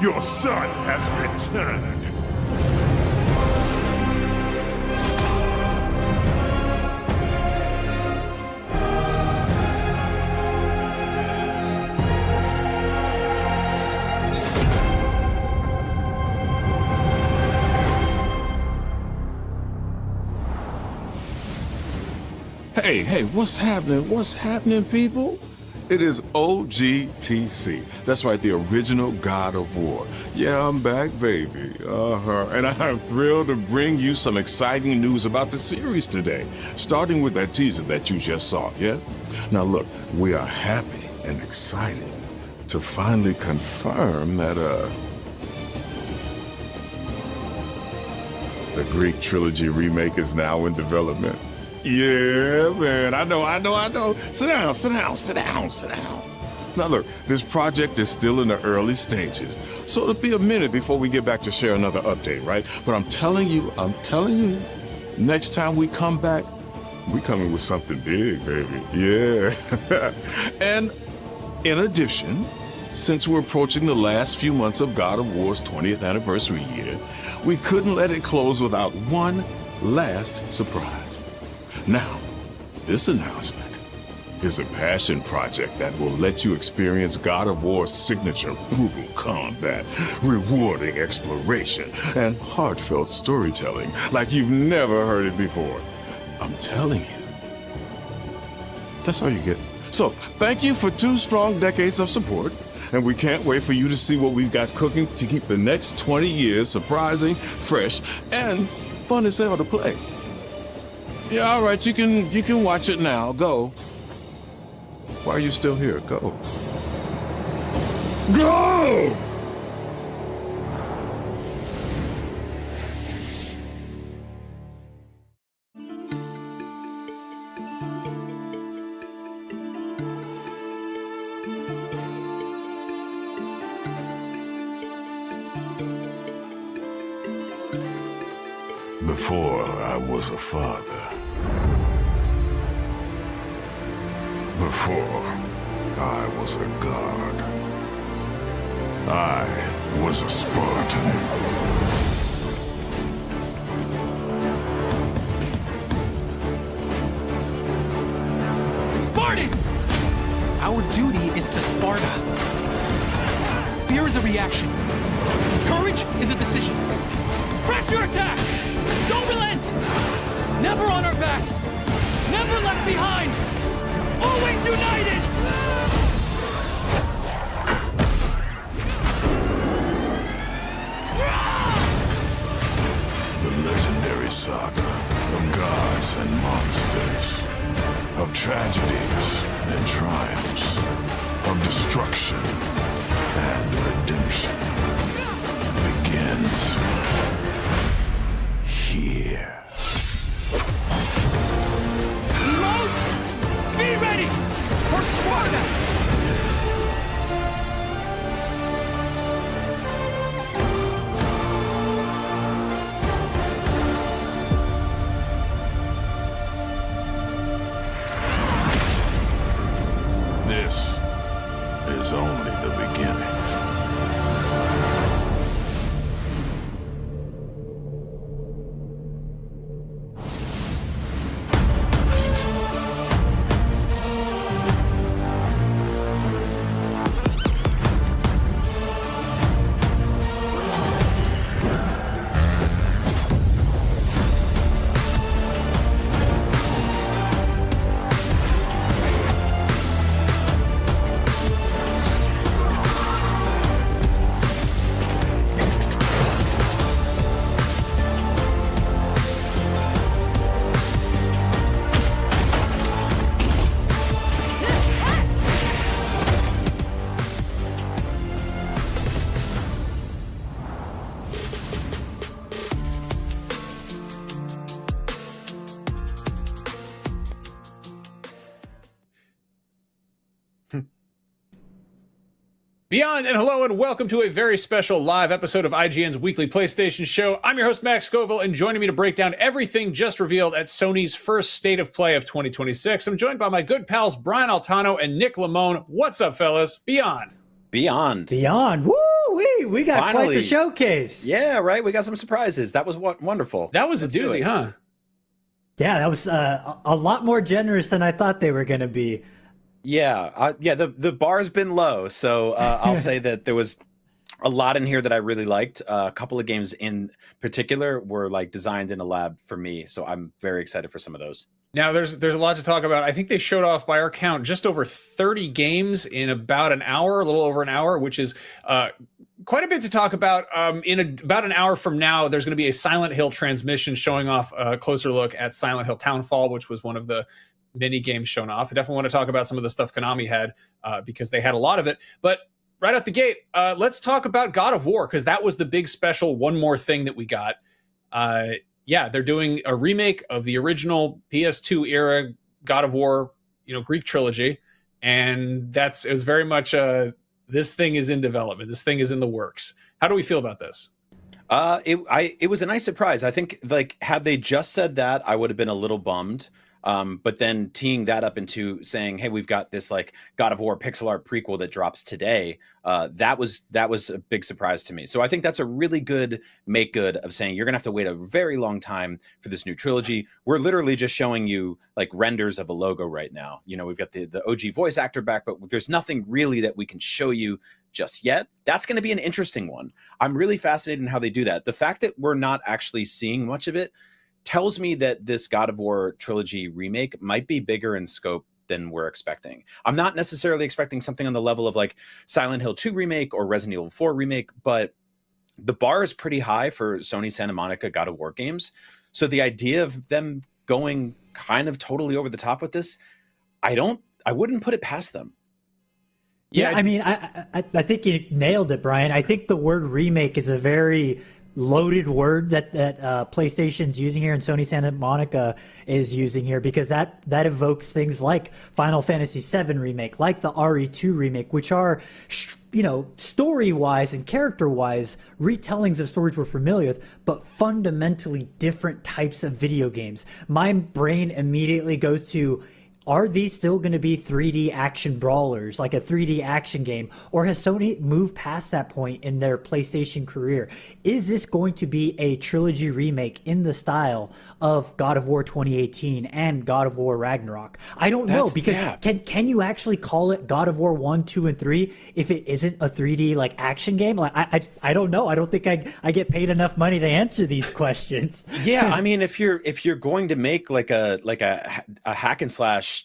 Your son has returned. Hey, what's happening? What's happening, people? It is OGTC. That's right, the original God of War. Yeah, I'm back, baby. And I'm thrilled to bring you some exciting news about the series today, starting with that teaser that you just saw, yeah? Now look, we are happy and excited to finally confirm that, the Greek trilogy remake is now in development. Yeah, man, I know. Sit down. Now look, this project is still in the early stages, so it'll be a minute before we get back to share another update, right? But I'm telling you, next time we come back, we coming with something big, baby. Yeah. And in addition, since we're approaching the last few months of God of War's 20th anniversary year, we couldn't let it close without one last surprise. Now, this announcement is a passion project that will let you experience God of War's signature brutal combat, rewarding exploration, and heartfelt storytelling like you've never heard it before. I'm telling you. That's all you get. So, thank you for 2 strong decades of support, and we can't wait for you to see what we've got cooking to keep the next 20 years surprising, fresh, and fun as hell to play. Yeah, all right, you can watch it now. Go. Why are you still here? Go. Go! Before I was a father. Before I was a god. I was a Spartan. Spartans! Our duty is to Sparta. Fear is a reaction. Courage is a decision. Press your attack! Don't relent! Never on our backs! Never left behind! Always united! The legendary saga of gods and monsters, of tragedies and triumphs, of destruction and redemption begins here. Los, be ready for Sparta! This is only the beginning. Beyond and hello and welcome to a very special live episode of IGN's weekly PlayStation show. I'm your host, Max Scoville, and joining me to break down everything just revealed at Sony's first State of Play of 2026, I'm joined by my good pals Brian Altano and Nick Lamone. What's up, fellas? Beyond. Woo-wee! We got Finally. quite the showcase. Yeah, right? We got some surprises. That was wonderful. That was Let's a do doozy, it. huh? Yeah, that was a lot more generous than I thought they were going to be. Yeah, the bar's been low, so I'll say that there was a lot in here that I really liked. A couple of games in particular were like designed in a lab for me, so I'm very excited for some of those. Now, there's a lot to talk about. I think they showed off, by our count, just over 30 games in about an hour, a little over an hour, which is quite a bit to talk about. About an hour from now, there's going to be a Silent Hill transmission showing off a closer look at Silent Hill Townfall, which was one of the mini games shown off. I definitely want to talk about some of the stuff Konami had because they had a lot of it. But right out the gate, let's talk about God of War, because that was the big special one more thing that we got. Yeah, they're doing a remake of the original PS2 era God of War, Greek trilogy, and it was very much this thing is in development. This thing is in the works. How do we feel about this? It was a nice surprise. I think had they just said that, I would have been a little bummed. But then teeing that up into saying, hey, we've got this God of War pixel art prequel that drops today, that was a big surprise to me. So I think that's a really good make good of saying you're gonna have to wait a very long time for this new trilogy. We're literally just showing you renders of a logo right now. We've got the OG voice actor back, but there's nothing really that we can show you just yet. That's going to be an interesting one. I'm really fascinated in how they do that. The fact that we're not actually seeing much of it tells me that this God of War trilogy remake might be bigger in scope than we're expecting. I'm not necessarily expecting something on the level of Silent Hill 2 remake or Resident Evil 4 remake, but the bar is pretty high for Sony Santa Monica God of War games. So the idea of them going kind of totally over the top with this, I wouldn't put it past them. Yeah, I mean, I think you nailed it, Brian. I think the word remake is a very loaded word that PlayStation's using here and Sony Santa Monica is using here, because that evokes things like Final Fantasy VII remake, like the RE2 remake, which are, story-wise and character-wise retellings of stories we're familiar with, but fundamentally different types of video games. My brain immediately goes to, are these still going to be 3D action brawlers, like a 3D action game? Or has Sony moved past that point in their PlayStation career? Is this going to be a trilogy remake in the style of God of War 2018 and God of War Ragnarok? I don't know, because can you actually call it God of War 1, 2, and 3 if it isn't a 3D action game? I don't know. I don't think I get paid enough money to answer these questions. Yeah, I mean, if you're going to make a hack and slash,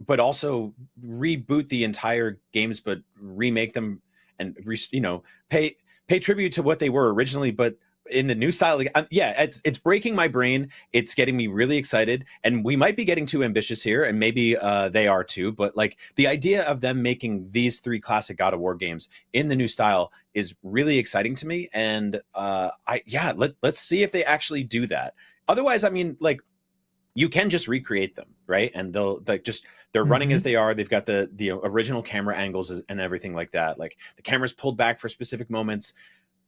but also reboot the entire games, but remake them and pay tribute to what they were originally, but in the new style, yeah, it's breaking my brain. It's getting me really excited, and we might be getting too ambitious here, and maybe they are too. But like the idea of them making these 3 classic God of War games in the new style is really exciting to me. And let's see if they actually do that. Otherwise, I mean, like, you can just recreate them, right? And they're running as they are. They've got the original camera angles and everything like that. Like the camera's pulled back for specific moments.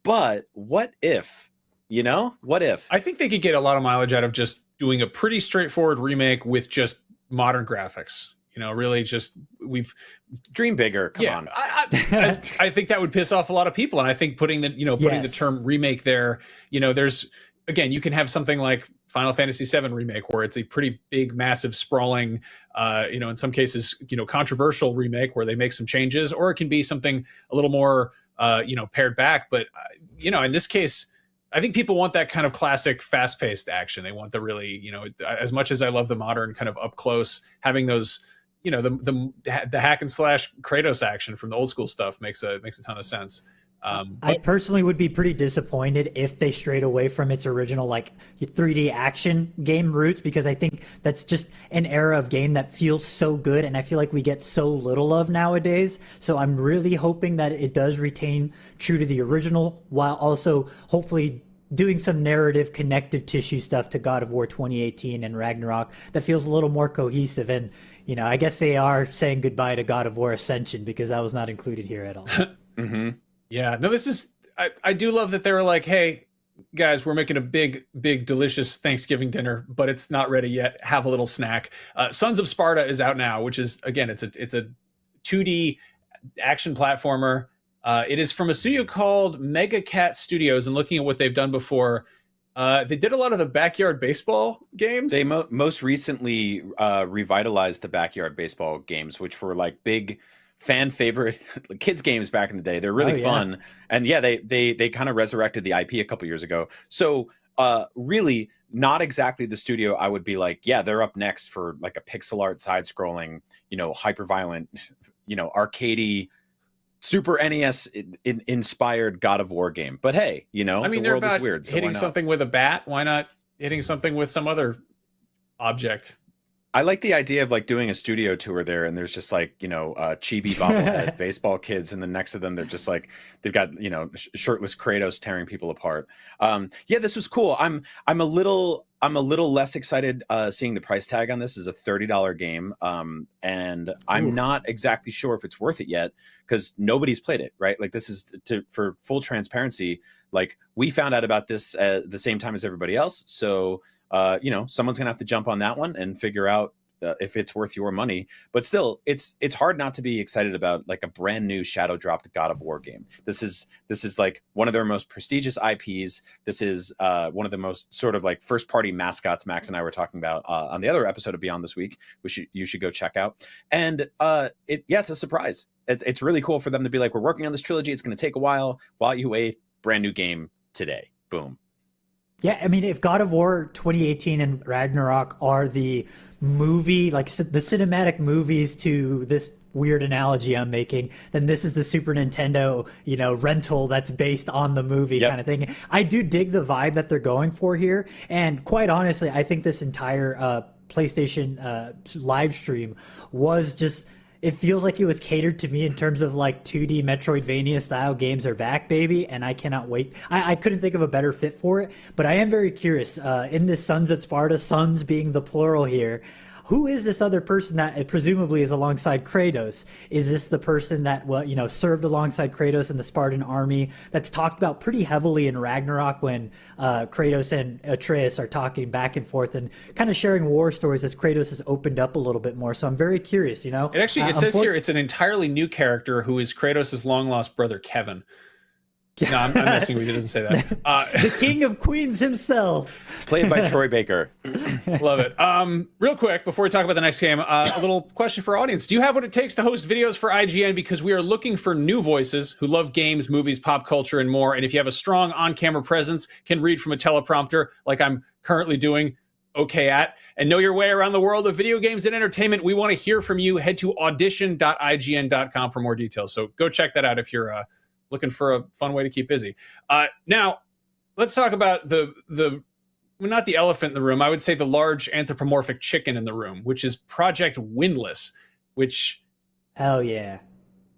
But what if, what if? I think they could get a lot of mileage out of just doing a pretty straightforward remake with just modern graphics. Really just dream bigger. Come on. I think that would piss off a lot of people. And I think putting the term remake there, there's, again, you can have something like Final Fantasy VII Remake, where it's a pretty big, massive, sprawling, in some cases, controversial remake where they make some changes, or it can be something a little more, pared back. But, in this case, I think people want that kind of classic, fast-paced action. They want the really, as much as I love the modern kind of up close, having those, the hack and slash Kratos action from the old school stuff makes a ton of sense. I personally would be pretty disappointed if they strayed away from its original 3D action game roots, because I think that's just an era of game that feels so good, and I feel like we get so little of nowadays. So I'm really hoping that it does retain true to the original, while also hopefully doing some narrative connective tissue stuff to God of War 2018 and Ragnarok that feels a little more cohesive. And I guess they are saying goodbye to God of War Ascension, because that was not included here at all. Mm-hmm. Yeah, no, this is, I do love that they were like, hey, guys, we're making a big, delicious Thanksgiving dinner, but it's not ready yet. Have a little snack. Sons of Sparta is out now, which is, again, it's a 2D action platformer. It is from a studio called Mega Cat Studios, and looking at what they've done before, they did a lot of the backyard baseball games. They most recently revitalized the backyard baseball games, which were like big fan favorite kids games back in the day. They're really fun. And yeah, they kind of resurrected the IP a couple years ago. So really not exactly the studio I would be like, yeah, they're up next for like a pixel art side scrolling, hyper violent, arcadey Super NES inspired God of War game. But hey, I mean, the they're world about is weird. So hitting something with a bat. Why not hitting something with some other object? I like the idea of like doing a studio tour there, and there's just like, chibi bobblehead baseball kids, and then next to them they're just like, they've got, shirtless Kratos tearing people apart. This was cool. I'm a little less excited seeing the price tag on this. Is a $30 game, and I'm not exactly sure if it's worth it yet, because nobody's played it, right? Like, this is for full transparency. Like, we found out about this at the same time as everybody else, so someone's gonna have to jump on that one and figure out if it's worth your money. But still, it's hard not to be excited about like a brand new shadow dropped God of War game. This is like one of their most prestigious IPs. This is one of the most sort of like first party mascots Max and I were talking about on the other episode of Beyond This Week, which you should go check out. And it's a surprise. It's really cool for them to be like, we're working on this trilogy. It's going to take a while you wait. Brand new game today. Boom. Yeah, I mean, if God of War 2018 and Ragnarok are the movie, like the cinematic movies to this weird analogy I'm making, then this is the Super Nintendo, rental that's based on the movie kind of thing. I do dig the vibe that they're going for here. And quite honestly, I think this entire PlayStation live stream was just... It feels like it was catered to me in terms of like 2D Metroidvania style games are back, baby, and I cannot wait. I couldn't think of a better fit for it, but I am very curious. In this Sons at Sparta, sons being the plural here, who is this other person that presumably is alongside Kratos? Is this the person that served alongside Kratos in the Spartan army that's talked about pretty heavily in Ragnarok when Kratos and Atreus are talking back and forth and kind of sharing war stories as Kratos has opened up a little bit more? So I'm very curious, It says here it's an entirely new character who is Kratos' long lost brother Kevin. No, I'm messing with you. It doesn't say that. The King of Queens himself. Played by Troy Baker. Love it. Real quick, before we talk about the next game, a little question for our audience. Do you have what it takes to host videos for IGN? Because we are looking for new voices who love games, movies, pop culture, and more. And if you have a strong on-camera presence, can read from a teleprompter like I'm currently doing, and know your way around the world of video games and entertainment, we want to hear from you. Head to audition.ign.com for more details. So go check that out if you're... looking for a fun way to keep busy. Now, let's talk about well, not the elephant in the room. I would say the large anthropomorphic chicken in the room, which is Project Windless, which... Hell yeah.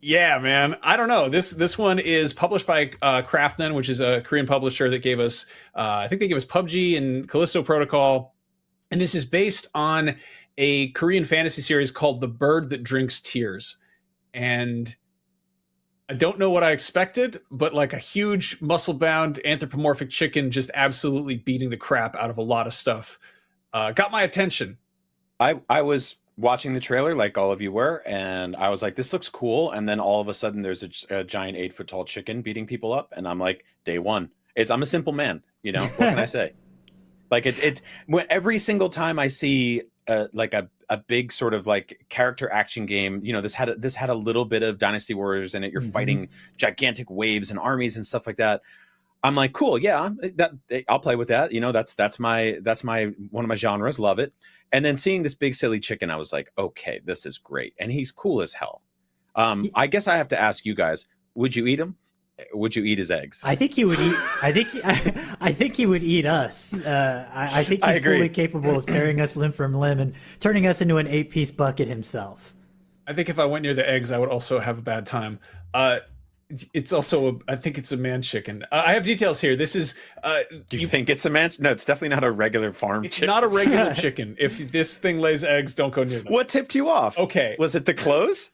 Yeah, man. I don't know. This one is published by Krafton, which is a Korean publisher that gave us, I think they gave us PUBG and Callisto Protocol. And this is based on a Korean fantasy series called The Bird That Drinks Tears. And I don't know what I expected, but like a huge muscle-bound anthropomorphic chicken just absolutely beating the crap out of a lot of stuff got my attention. I was watching the trailer like all of you were, and I was like, this looks cool. And then all of a sudden there's a giant 8-foot tall chicken beating people up. And I'm like, day one. I'm a simple man, you know, what can I say? Like every single time I see like a big sort of like character action game, you know, this had a little bit of Dynasty Warriors in it. You're fighting gigantic waves and armies and stuff like that. I'm like, cool, yeah, I'll play with that. You know, that's my one of my genres. Love it. And then seeing this big silly chicken, I was like, okay, this is great, and he's cool as hell. I guess I have to ask you guys: would you eat him? Would you eat his eggs? I think he would eat. I think he would eat us. I think he's fully capable of tearing us limb from limb and turning us into an 8-piece bucket himself. I think if I went near the eggs, I would also have a bad time. It's also, I think it's a man chicken. I have details here. This is. Do you think it's a man? No, it's definitely not a regular farm chicken. Not a regular chicken. If this thing lays eggs, don't go near them. What tipped you off? Okay. Was it the clothes?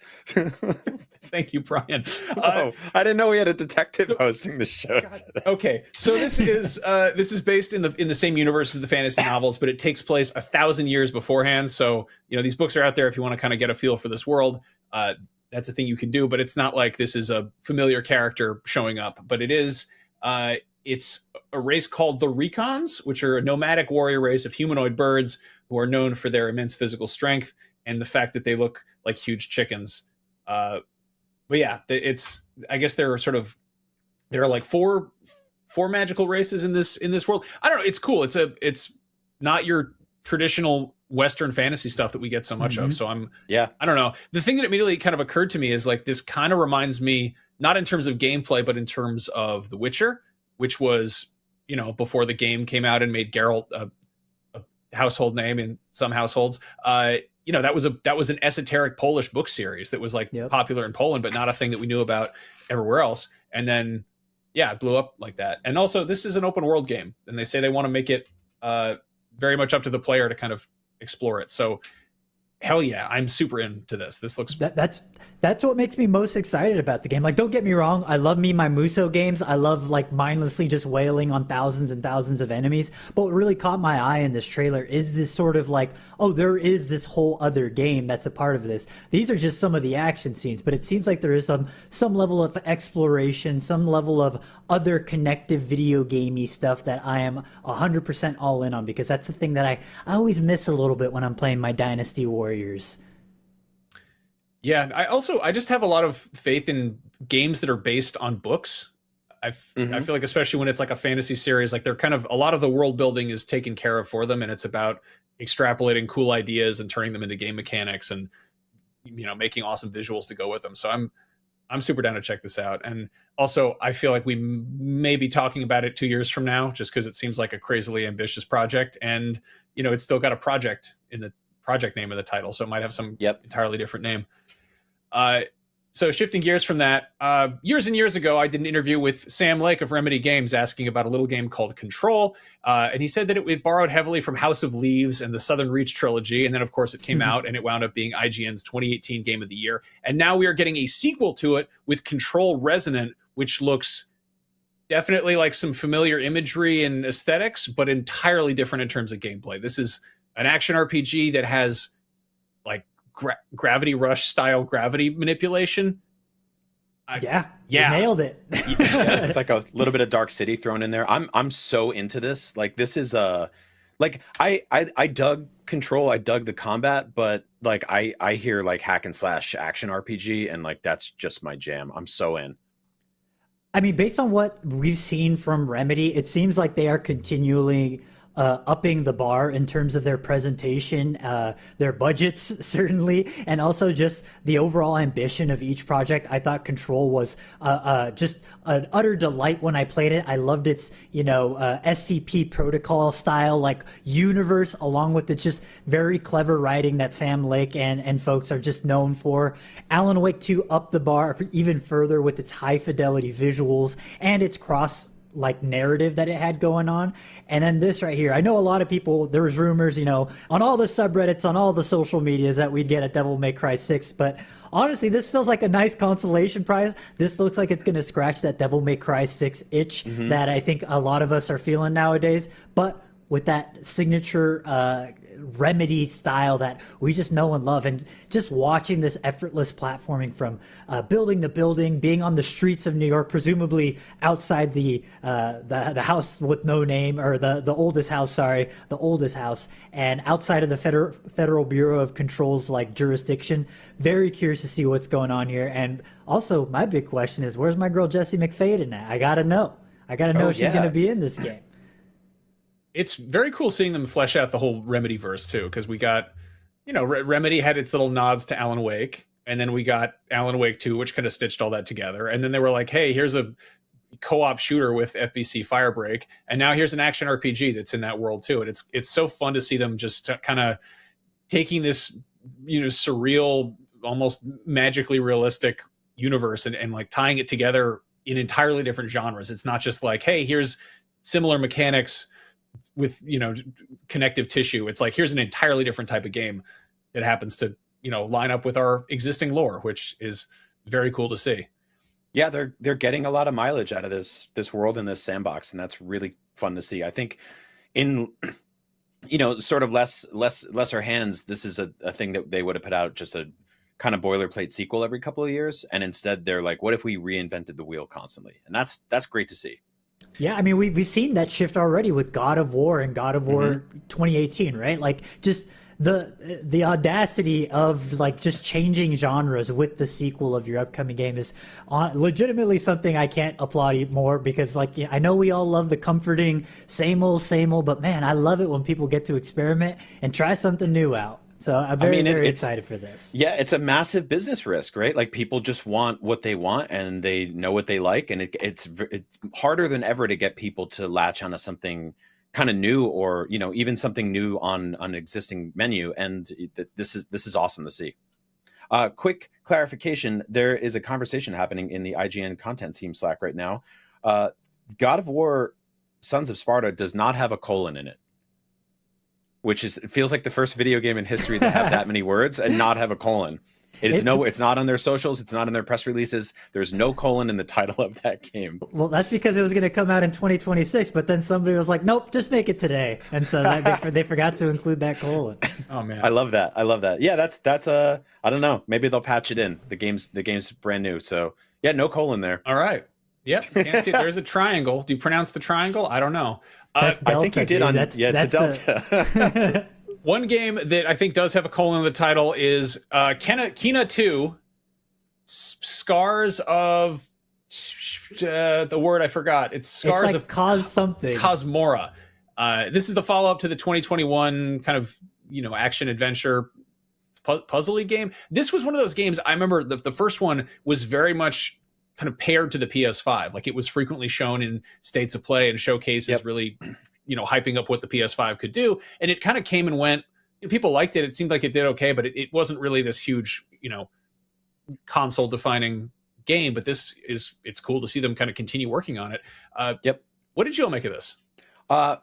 Thank you, Brian. Oh, I didn't know we had a detective hosting the show today. Okay, so this is based in the same universe as the fantasy novels, but it takes place 1,000 years beforehand. So you know these books are out there if you want to kind of get a feel for this world. That's a thing you can do, but it's not like this is a familiar character showing up. But it is. It's a race called the Recons, which are a nomadic warrior race of humanoid birds who are known for their immense physical strength and the fact that they look like huge chickens. But yeah, I guess there are like four magical races in this world. I don't know. It's cool. It's not your traditional Western fantasy stuff that we get so much of. So I don't know. The thing that immediately kind of occurred to me is like, this kind of reminds me, not in terms of gameplay, but in terms of The Witcher, which was, you know, before the game came out and made Geralt a household name in some households. You know, that was an esoteric Polish book series that was like popular in Poland, but not a thing that we knew about everywhere else. And then, yeah, it blew up like that. And also, this is an open world game, and they say they want to make it very much up to the player to kind of explore it. So, hell yeah, I'm super into this. This looks that's what makes me most excited about the game. Like, don't get me wrong, I love me my Muso games. I love like mindlessly just wailing on thousands and thousands of enemies. But what really caught my eye in this trailer is this sort of like, oh, there is this whole other game that's a part of this. These are just some of the action scenes, but it seems like there is some level of exploration, some level of other connective video gamey stuff that I am 100% all in on, because that's the thing that I always miss a little bit when I'm playing my Dynasty Warriors. Yeah, I just have a lot of faith in games that are based on books. I feel like, especially when it's like a fantasy series, like they're kind of, a lot of the world building is taken care of for them, and it's about extrapolating cool ideas and turning them into game mechanics and, you know, making awesome visuals to go with them. So I'm super down to check this out. And also, I feel like we may be talking about it 2 years from now, just because it seems like a crazily ambitious project, and you know, it's still got a project in the project name of the title, so it might have some entirely different name. So shifting gears from that, years and years ago, I did an interview with Sam Lake of Remedy Games asking about a little game called Control. And he said that it borrowed heavily from House of Leaves and the Southern Reach trilogy. And then, of course, it came out and it wound up being IGN's 2018 Game of the Year. And now we are getting a sequel to it with Control Resonant, which looks definitely like some familiar imagery and aesthetics, but entirely different in terms of gameplay. This is an action RPG that has like Gravity Rush style gravity manipulation. You nailed it. It's like a little bit of Dark City thrown in there. I'm so into this. Like, this is like I dug Control, I dug the combat, but like I hear like hack and slash action RPG, and like that's just my jam. I'm so in. I mean, based on what we've seen from Remedy, it seems like they are continually upping the bar in terms of their presentation, their budgets certainly, and also just the overall ambition of each project. I thought Control was just an utter delight when I played it. I loved its SCP protocol style like universe, along with the just very clever writing that Sam Lake and folks are just known for. Alan Wake 2 upped the bar even further with its high fidelity visuals and its cross narrative that it had going on. And then this right here, I know a lot of people, there was rumors, on all the subreddits, on all the social medias, that we'd get a Devil May Cry 6, but honestly, this feels like a nice consolation prize. This looks like it's going to scratch that Devil May Cry 6 itch that I think a lot of us are feeling nowadays, but with that signature Remedy style that we just know and love. And just watching this effortless platforming from building to building, being on the streets of New York, presumably outside the house with no name, or the oldest house, and outside of the Federal Bureau of Control's jurisdiction. Very curious to see what's going on here. And also, my big question is, where's my girl Jessie McFadden at? I gotta know if she's gonna be in this game. It's very cool seeing them flesh out the whole Remedy verse too, because we got, Remedy had its little nods to Alan Wake, and then we got Alan Wake 2, which kind of stitched all that together. And then they were like, hey, here's a co-op shooter with FBC Firebreak, and now here's an action RPG that's in that world too. And it's so fun to see them just kind of taking this, surreal, almost magically realistic universe and tying it together in entirely different genres. It's not just like, hey, here's similar mechanics with connective tissue. It's like, here's an entirely different type of game that happens to line up with our existing lore, which is very cool to see. Yeah, they're getting a lot of mileage out of this world and this sandbox, and that's really fun to see. I think in sort of lesser hands, this is a thing that they would have put out just a kind of boilerplate sequel every couple of years, and instead they're like, what if we reinvented the wheel constantly? And that's great to see. Yeah, I mean, we've seen that shift already with God of War and God of War 2018, right? Just the audacity of just changing genres with the sequel of your upcoming game is legitimately something I can't applaud more, because I know we all love the comforting same old, but man, I love it when people get to experiment and try something new out. So I'm very excited for this. Yeah, it's a massive business risk, right? People just want what they want and they know what they like. And it's harder than ever to get people to latch onto something kind of new, or, even something new on an existing menu. And this is awesome to see. Quick clarification. There is a conversation happening in the IGN content team Slack right now. God of War Sons of Sparta does not have a colon in it, which it feels like the first video game in history to have that many words and not have a colon. It's not on their socials. It's not in their press releases. There's no colon in the title of that game. Well, that's because it was going to come out in 2026, but then somebody was like, nope, just make it today. And so they forgot to include that colon. Oh man. I love that. Yeah, that's I don't know. Maybe they'll patch it in. The game's brand new. So yeah, no colon there. All right. Yep. Can't see. There's a triangle. Do you pronounce the triangle? I don't know. That's Delta, I think you did on. It's a Delta. One game that I think does have a colon in the title is Kena 2, Scars of the word I forgot. It's Scars of Cosmora. This is the follow-up to the 2021 kind of action adventure puzzly game. This was one of those games I remember the first one was very much kind of paired to the PS5. It was frequently shown in states of play and showcases, really hyping up what the PS5 could do. And it kind of came and went. People liked it. It seemed like it did okay, but it wasn't really this huge, console defining game. But it's cool to see them kind of continue working on it. What did you all make of this?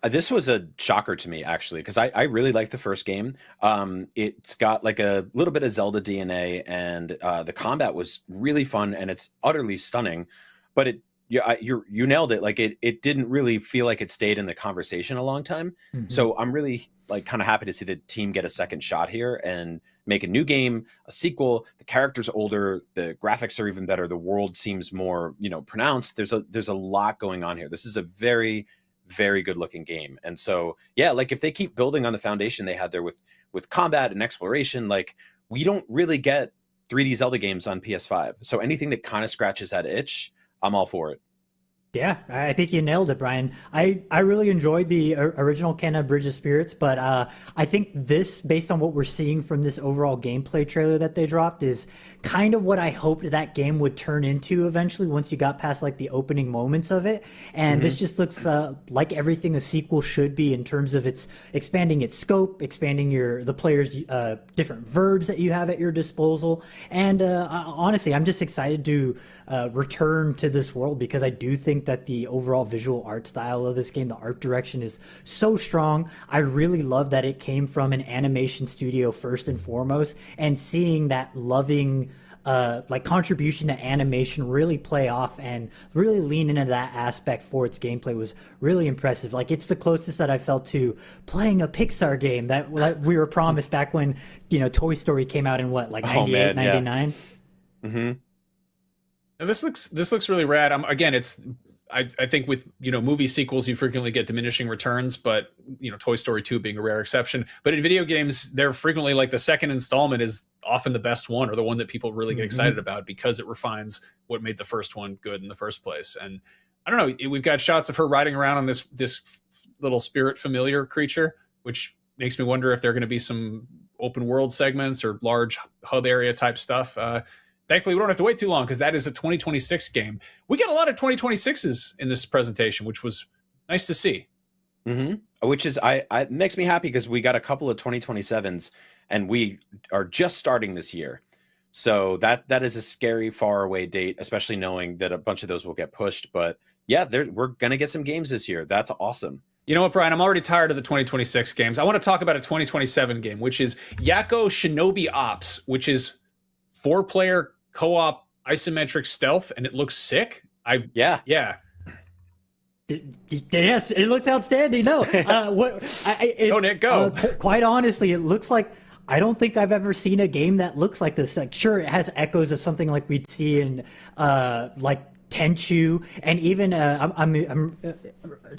This was a shocker to me, actually, because I really liked the first game. It's got a little bit of Zelda DNA, and the combat was really fun, and it's utterly stunning. But you nailed it. It didn't really feel like it stayed in the conversation a long time. So I'm really kind of happy to see the team get a second shot here and make a new game, a sequel. The characters are older, the graphics are even better, the world seems more pronounced. There's a lot going on here. This is a very, very good looking game. And so yeah, if they keep building on the foundation they had there with combat and exploration, we don't really get 3D Zelda games on PS5. So anything that kind of scratches that itch, I'm all for it. Yeah, I think you nailed it, Brian. I really enjoyed the original Kenna Bridge of Spirits, but I think this, based on what we're seeing from this overall gameplay trailer that they dropped, is kind of what I hoped that game would turn into eventually once you got past like the opening moments of it. And this just looks like everything a sequel should be in terms of its expanding its scope, expanding the player's different verbs that you have at your disposal. And honestly, I'm just excited to return to this world because I do think that the overall visual art style of this game, the art direction, is so strong. I really love that it came from an animation studio first and foremost, and seeing that loving like contribution to animation really play off and really lean into that aspect for its gameplay was really impressive. Like, it's the closest that I felt to playing a Pixar game that we were promised back when, you know, Toy Story came out in what, like 98, 99? Mm-hmm. Now, this looks really rad. Again, I think with, you know, movie sequels, you frequently get diminishing returns, but, you know, Toy Story 2 being a rare exception. But in video games, they're frequently like the second installment is often the best one, or the one that people really get excited about because it refines what made the first one good in the first place. And I don't know, we've got shots of her riding around on this little spirit familiar creature, which makes me wonder if there are going to be some open world segments or large hub area type stuff. Thankfully, we don't have to wait too long because that is a 2026 game. We got a lot of 2026s in this presentation, which was nice to see. Which is, it makes me happy because we got a couple of 2027s and we are just starting this year. So that is a scary far away date, especially knowing that a bunch of those will get pushed. But yeah, we're going to get some games this year. That's awesome. You know what, Brian? I'm already tired of the 2026 games. I want to talk about a 2027 game, which is Yakko Shinobi Ops, which is 4-player co-op isometric stealth, and it looks sick. Yeah. Yes, it looked outstanding. No, go Nick, go. Quite honestly, it looks like I don't think I've ever seen a game that looks like this. Like, sure, it has echoes of something like we'd see in like Tenchu, and even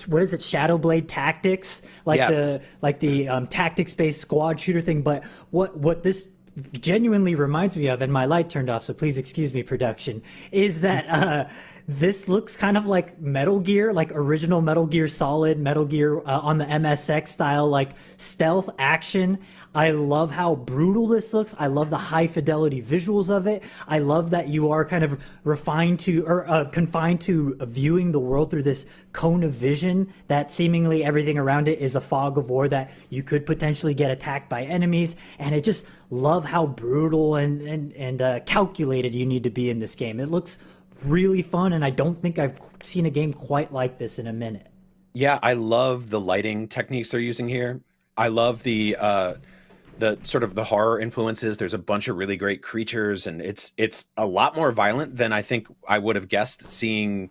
what is it, Shadowblade Tactics, like the tactics-based squad shooter thing. But what this genuinely reminds me of, and my light turned off, so please excuse me, production, is that this looks kind of like Metal Gear, like original Metal Gear Solid, Metal Gear on the MSX style, like stealth action. I love how brutal this looks. I love the high fidelity visuals of it. I love that you are kind of confined to viewing the world through this cone of vision, that seemingly everything around it is a fog of war that you could potentially get attacked by enemies. And I just love how brutal and calculated you need to be in this game. It looks really fun, and I don't think I've seen a game quite like this in a minute. Yeah, I love the lighting techniques they're using here. I love the sort of the horror influences. There's a bunch of really great creatures, and it's a lot more violent than I think I would have guessed seeing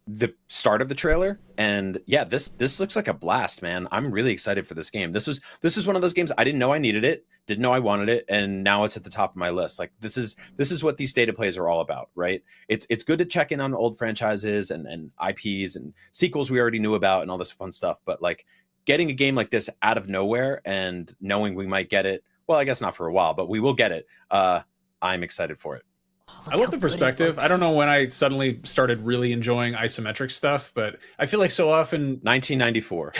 the start of the trailer. And yeah, this looks like a blast, man. I'm really excited for this game. This is one of those games I didn't know I needed it, didn't know I wanted it, and now it's at the top of my list. Like, this is what these state of plays are all about, right? It's good to check in on old franchises and IPs and sequels we already knew about and all this fun stuff, but like getting a game like this out of nowhere and knowing we might get it, well, I guess not for a while, but we will get it. I'm excited for it. I love the perspective. I don't know when I suddenly started really enjoying isometric stuff, but I feel like so often 1994.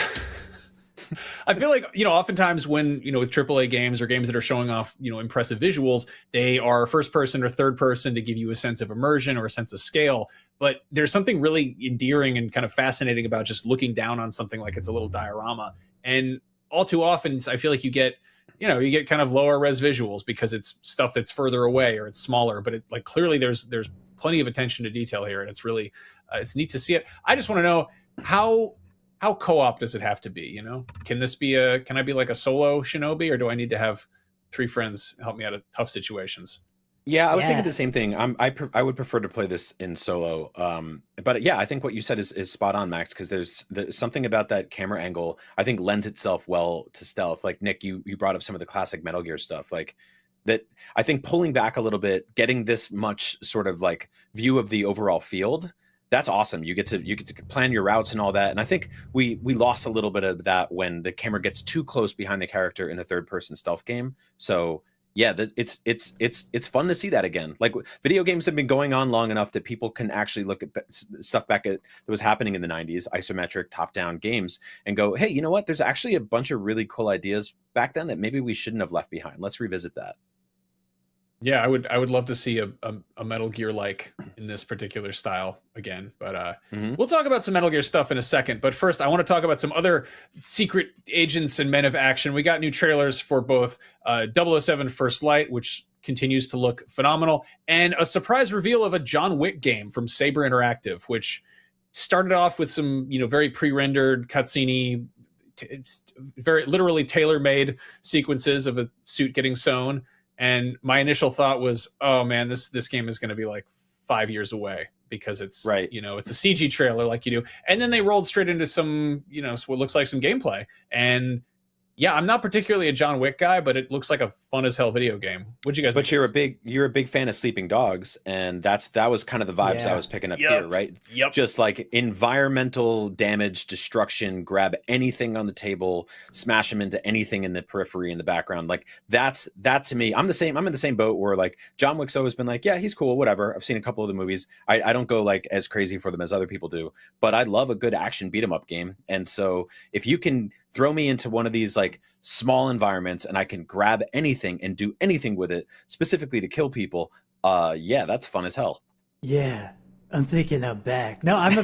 I feel like, you know, oftentimes when, you know, with AAA games or games that are showing off, you know, impressive visuals, they are first person or third person to give you a sense of immersion or a sense of scale. But there's something really endearing and kind of fascinating about just looking down on something like it's a little diorama. And all too often, I feel like you get kind of lower res visuals because it's stuff that's further away or it's smaller, but it, like, clearly there's plenty of attention to detail here, and it's really it's neat to see it. I just want to know how co-op does it have to be? You know, can I be like a solo shinobi, or do I need to have 3 friends help me out of tough situations? Yeah, I was thinking the same thing. I would prefer to play this in solo. But yeah, I think what you said is spot on, Max, because there's something about that camera angle I think lends itself well to stealth. Like, Nick, you brought up some of the classic Metal Gear stuff. Like, that I think pulling back a little bit, getting this much sort of like view of the overall field, that's awesome. You get to plan your routes and all that. And I think we lost a little bit of that when the camera gets too close behind the character in a third person stealth game. So Yeah, it's fun to see that again. Like video games have been going on long enough that people can actually look at stuff back at that was happening in the 90s, isometric top-down games, and go, hey, you know what? There's actually a bunch of really cool ideas back then that maybe we shouldn't have left behind. Let's revisit that. Yeah, I would love to see a Metal Gear like in this particular style again. But we'll talk about some Metal Gear stuff in a second. But first, I want to talk about some other secret agents and men of action. We got new trailers for both 007 First Light, which continues to look phenomenal, and a surprise reveal of a John Wick game from Saber Interactive, which started off with some very pre-rendered cutscene, very literally tailor-made sequences of a suit getting sewn. And my initial thought was, oh man, this game is going to be like 5 years away because it's it's a CG trailer like you do. And then they rolled straight into some, what looks like some gameplay. And yeah, I'm not particularly a John Wick guy, but it looks like a fun as hell video game. What'd you guys? But you're a big fan of Sleeping Dogs, and that was kind of the vibes I was picking up here, right? Yep. Just like environmental damage, destruction, grab anything on the table, smash them into anything in the periphery in the background. Like that to me, I'm in the same boat where like John Wick's always been like, yeah, he's cool, whatever. I've seen a couple of the movies. I don't go like as crazy for them as other people do, but I love a good action beat 'em up game. And so if you can throw me into one of these like small environments and I can grab anything and do anything with it specifically to kill people, yeah, that's fun as hell. Yeah, I'm thinking I'm back. No, I'm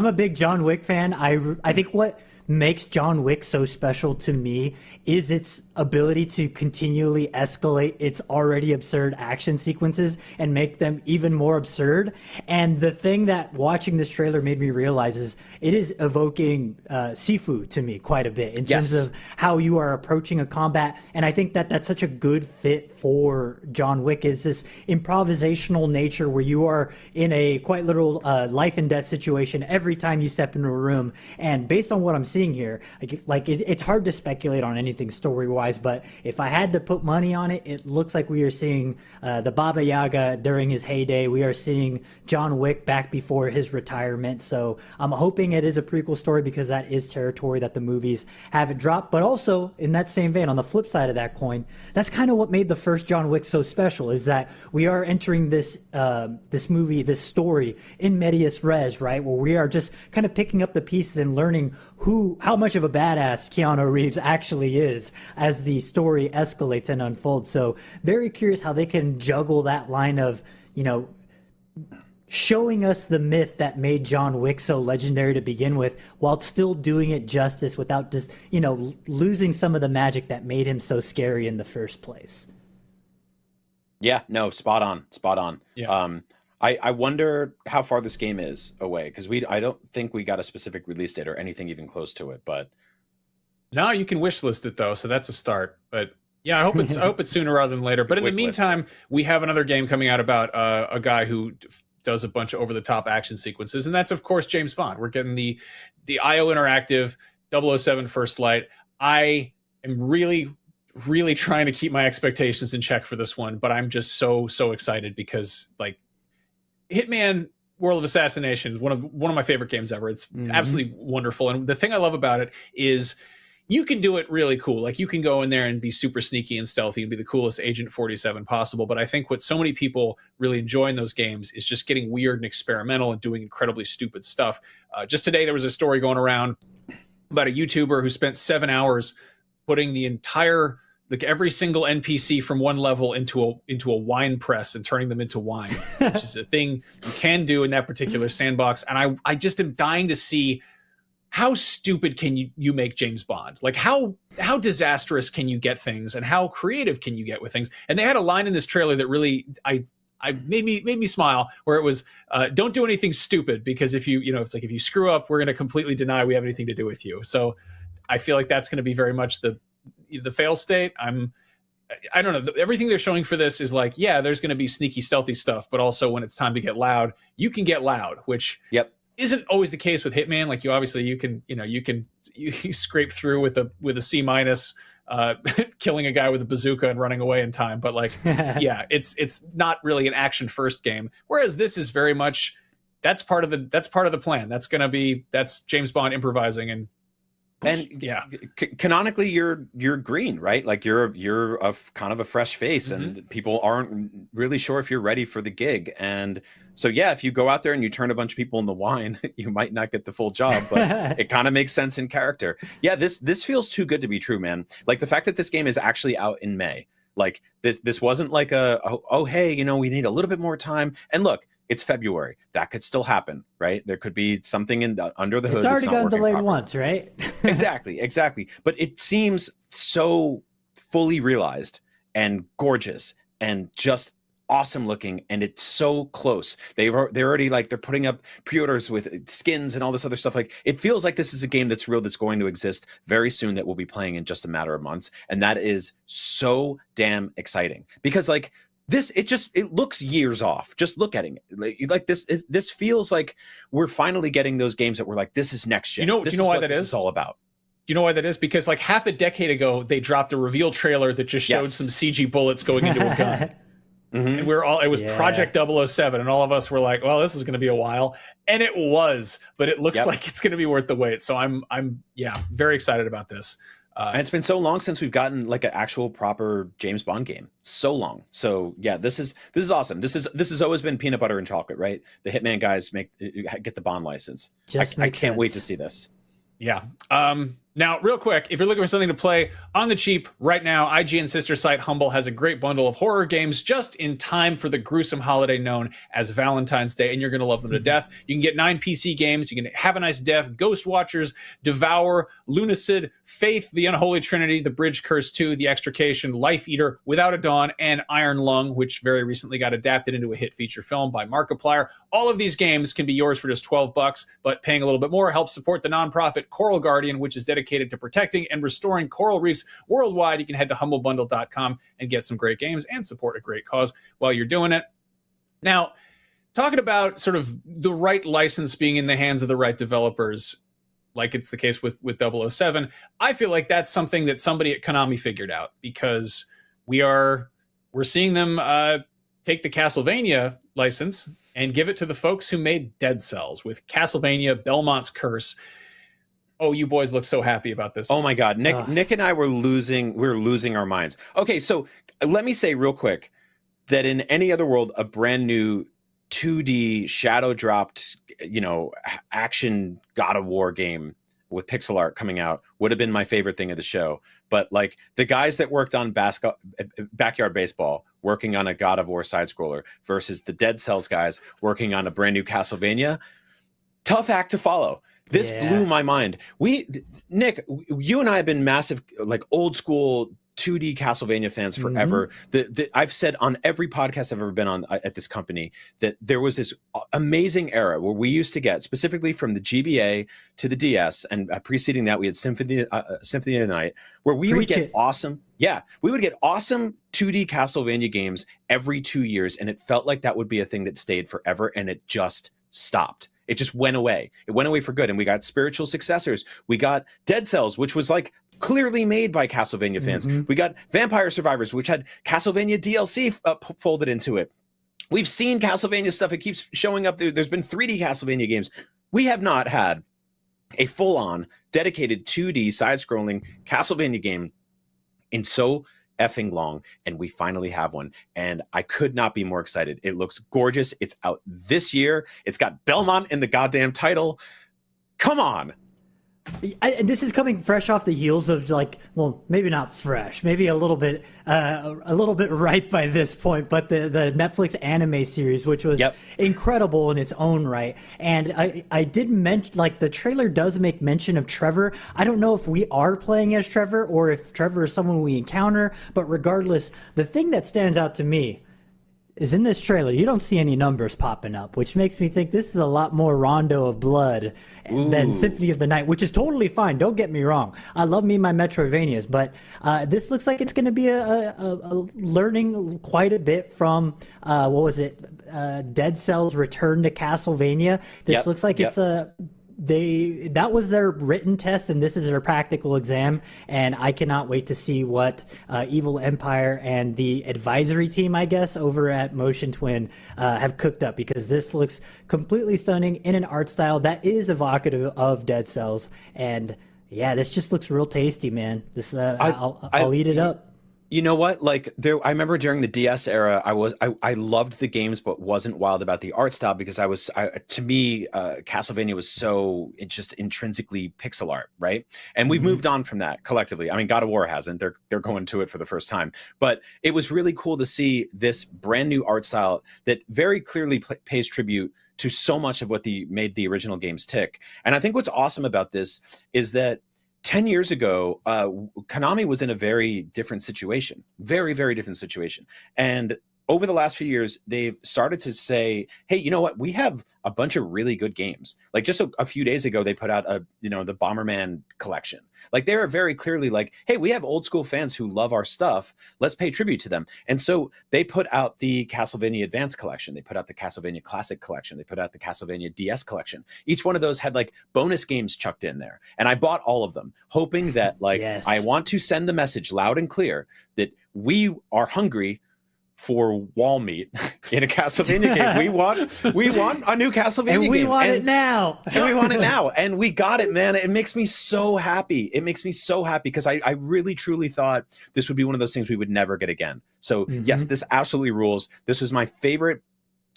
a big John Wick fan. I think what makes John Wick so special to me is its ability to continually escalate its already absurd action sequences and make them even more absurd. And the thing that watching this trailer made me realize is it is evoking Sifu to me quite a bit in terms of how you are approaching a combat. And I think that that's such a good fit for John Wick, is this improvisational nature where you are in a quite literal life and death situation every time you step into a room. And based on what I'm seeing here, it's hard to speculate on anything story-wise, but if I had to put money on it, it looks like we are seeing the Baba Yaga during his heyday. We are seeing John Wick back before his retirement. So I'm hoping it is a prequel story because that is territory that the movies haven't dropped. But also, in that same vein, on the flip side of that coin, that's kind of what made the first John Wick so special, is that we are entering this movie, this story in medias res, right? Where we are just kind of picking up the pieces and learning how much of a badass Keanu Reeves actually is as the story escalates and unfolds. So very curious how they can juggle that line of, showing us the myth that made John Wick so legendary to begin with, while still doing it justice without just, losing some of the magic that made him so scary in the first place. Yeah, no, spot on. Yeah. I wonder how far this game is away, because I don't think we got a specific release date or anything even close to it. But now you can wish list it though, so that's a start. But yeah, I hope it's sooner rather than later. But in the meantime, we have another game coming out about a guy who does a bunch of over the top action sequences, and that's of course James Bond. We're getting the IO Interactive 007 First Light. I am really trying to keep my expectations in check for this one, but I'm just so excited because like Hitman World of Assassination is one of my favorite games ever. It's absolutely wonderful. And the thing I love about it is you can do it really cool. Like you can go in there and be super sneaky and stealthy and be the coolest Agent 47 possible. But I think what so many people really enjoy in those games is just getting weird and experimental and doing incredibly stupid stuff. Just today, there was a story going around about a YouTuber who spent 7 hours putting the entire, like every single NPC from one level into a wine press and turning them into wine, which is a thing you can do in that particular sandbox. And I just am dying to see how stupid can you make James Bond? Like how disastrous can you get things, and how creative can you get with things? And they had a line in this trailer that really I made me smile, where it was don't do anything stupid, because if it's like if you screw up, we're going to completely deny we have anything to do with you. So I feel like that's going to be very much the fail state. I don't know. Everything they're showing for this is like, yeah, there's going to be sneaky, stealthy stuff, but also when it's time to get loud, you can get loud, which isn't always the case with Hitman. Like you scrape through with a C minus, killing a guy with a bazooka and running away in time. But like, yeah, it's not really an action first game. Whereas this is very much, that's part of the plan. That's James Bond improvising, and And canonically, you're green, right? Like you're a kind of a fresh face, and people aren't really sure if you're ready for the gig. And so, yeah, if you go out there and you turn a bunch of people into wine, you might not get the full job, but it kind of makes sense in character. Yeah, this feels too good to be true, man. Like the fact that this game is actually out in May. Like this wasn't like hey, we need a little bit more time. And look, it's February. That could still happen, right? There could be something under the hood. It's already that's not gotten working delayed properly. once, right? Exactly. But it seems so fully realized and gorgeous and just awesome looking, and it's so close. They're already they're putting up pre-orders with skins and all this other stuff. Like it feels like this is a game that's real, that's going to exist very soon, that we'll be playing in just a matter of months, and that is so damn exciting because it looks years off. Just look at it. Like this feels like we're finally getting those games that we're like, this is next gen. Do you know why that is? It's all about. You know why that is? Because like half a decade ago, they dropped a reveal trailer that just showed some CG bullets going into a gun. And it was Project 007, and all of us were like, well, this is going to be a while. And it was, but it looks like it's going to be worth the wait. So I'm very excited about this. And it's been so long since we've gotten like an actual proper James Bond game. So long. So yeah, this is awesome. This has always been peanut butter and chocolate, right? The Hitman guys get the Bond license. I can't wait to see this. Yeah. Now, real quick, if you're looking for something to play on the cheap right now, IGN sister site Humble has a great bundle of horror games just in time for the gruesome holiday known as Valentine's Day, and you're going to love them to death. You can get 9 PC games. You can Have a Nice Death, Ghost Watchers, Devour, Lunacid, Faith, The Unholy Trinity, The Bridge Curse 2, The Extrication, Life Eater, Without a Dawn, and Iron Lung, which very recently got adapted into a hit feature film by Markiplier. All of these games can be yours for just $12, but paying a little bit more helps support the nonprofit Coral Guardian, which is dedicated to protecting and restoring coral reefs worldwide. You can head to humblebundle.com and get some great games and support a great cause while you're doing it. Now, talking about sort of the right license being in the hands of the right developers, like it's the case with 007, I feel like that's something that somebody at Konami figured out, because we're seeing them take the Castlevania license and give it to the folks who made Dead Cells with Castlevania Belmont's Curse. Oh, you boys look so happy about this. Oh my God. Nick and I were losing our minds. Okay, so let me say real quick that in any other world, a brand new 2D shadow dropped, action God of War game with pixel art coming out would have been my favorite thing of the show. But like the guys that worked on Backyard Baseball working on a God of War side scroller versus the Dead Cells guys working on a brand new Castlevania, tough act to follow. This blew my mind. Nick, you and I have been massive, like old school 2D Castlevania fans forever. I've said on every podcast I've ever been on at this company that there was this amazing era where we used to get, specifically from the GBA to the DS, and preceding that we had Symphony of the Night, where we would get awesome 2D Castlevania games every 2 years, and it felt like that would be a thing that stayed forever, and it just stopped. It just went away. It went away for good. And we got spiritual successors. We got Dead Cells, which was like clearly made by Castlevania fans. We got Vampire Survivors, which had Castlevania DLC folded into it. We've seen Castlevania stuff. It keeps showing up. There's been 3D Castlevania games. We have not had a full-on dedicated 2D side-scrolling Castlevania game in so effing long, and we finally have one, and I could not be more excited. It looks gorgeous. It's out this year. It's got Belmont in the goddamn title. Come on. And this is coming fresh off the heels of maybe not fresh, maybe a little bit ripe by this point, but the Netflix anime series, which was incredible in its own right. And I did mention, the trailer does make mention of Trevor. I don't know if we are playing as Trevor or if Trevor is someone we encounter, but regardless, the thing that stands out to me is in this trailer, you don't see any numbers popping up, which makes me think this is a lot more Rondo of Blood than Symphony of the Night, which is totally fine. Don't get me wrong. I love me my Metroidvanias, but this looks like it's going to be a learning quite a bit from, Dead Cells Return to Castlevania. This looks like it's that was their written test, and this is their practical exam, and I cannot wait to see what Evil Empire and the advisory team, I guess, over at Motion Twin have cooked up, because this looks completely stunning in an art style that is evocative of Dead Cells. And Yeah, this just looks real tasty, man. This I'll eat it up. You know what? Like I remember during the DS era, I loved the games, but wasn't wild about the art style because to me, Castlevania was just intrinsically pixel art, right? And we've moved on from that collectively. I mean, God of War hasn't. They're going to it for the first time, but it was really cool to see this brand new art style that very clearly pays tribute to so much of what made the original games tick. And I think what's awesome about this is that 10 years ago, Konami was in a very different situation, very, very different situation. And over the last few years, they've started to say, hey, you know what? We have a bunch of really good games. Like just a few days ago, they put out the Bomberman collection. Like they are very clearly like, hey, we have old school fans who love our stuff. Let's pay tribute to them. And so they put out the Castlevania Advance collection. They put out the Castlevania Classic collection. They put out the Castlevania DS collection. Each one of those had like bonus games chucked in there. And I bought all of them, hoping that I want to send the message loud and clear that we are hungry for wall meat in a Castlevania game. We want a new Castlevania game. And we want it now. And we want it now. And we got it, man. It makes me so happy. It makes me so happy because I really, truly thought this would be one of those things we would never get again. So yes, this absolutely rules. This was my favorite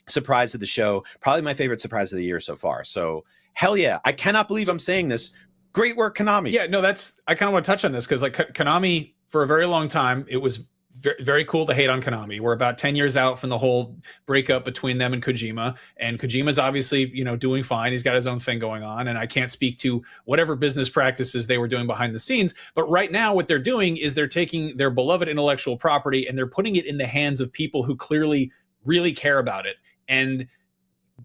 surprise of the show. Probably my favorite surprise of the year so far. So hell yeah. I cannot believe I'm saying this. Great work, Konami. Yeah, no, I kind of want to touch on this because like Konami, for a very long time, it was very cool to hate on Konami. We're about 10 years out from the whole breakup between them and Kojima. And Kojima's obviously, doing fine. He's got his own thing going on. And I can't speak to whatever business practices they were doing behind the scenes. But right now, what they're doing is they're taking their beloved intellectual property and they're putting it in the hands of people who clearly really care about it. And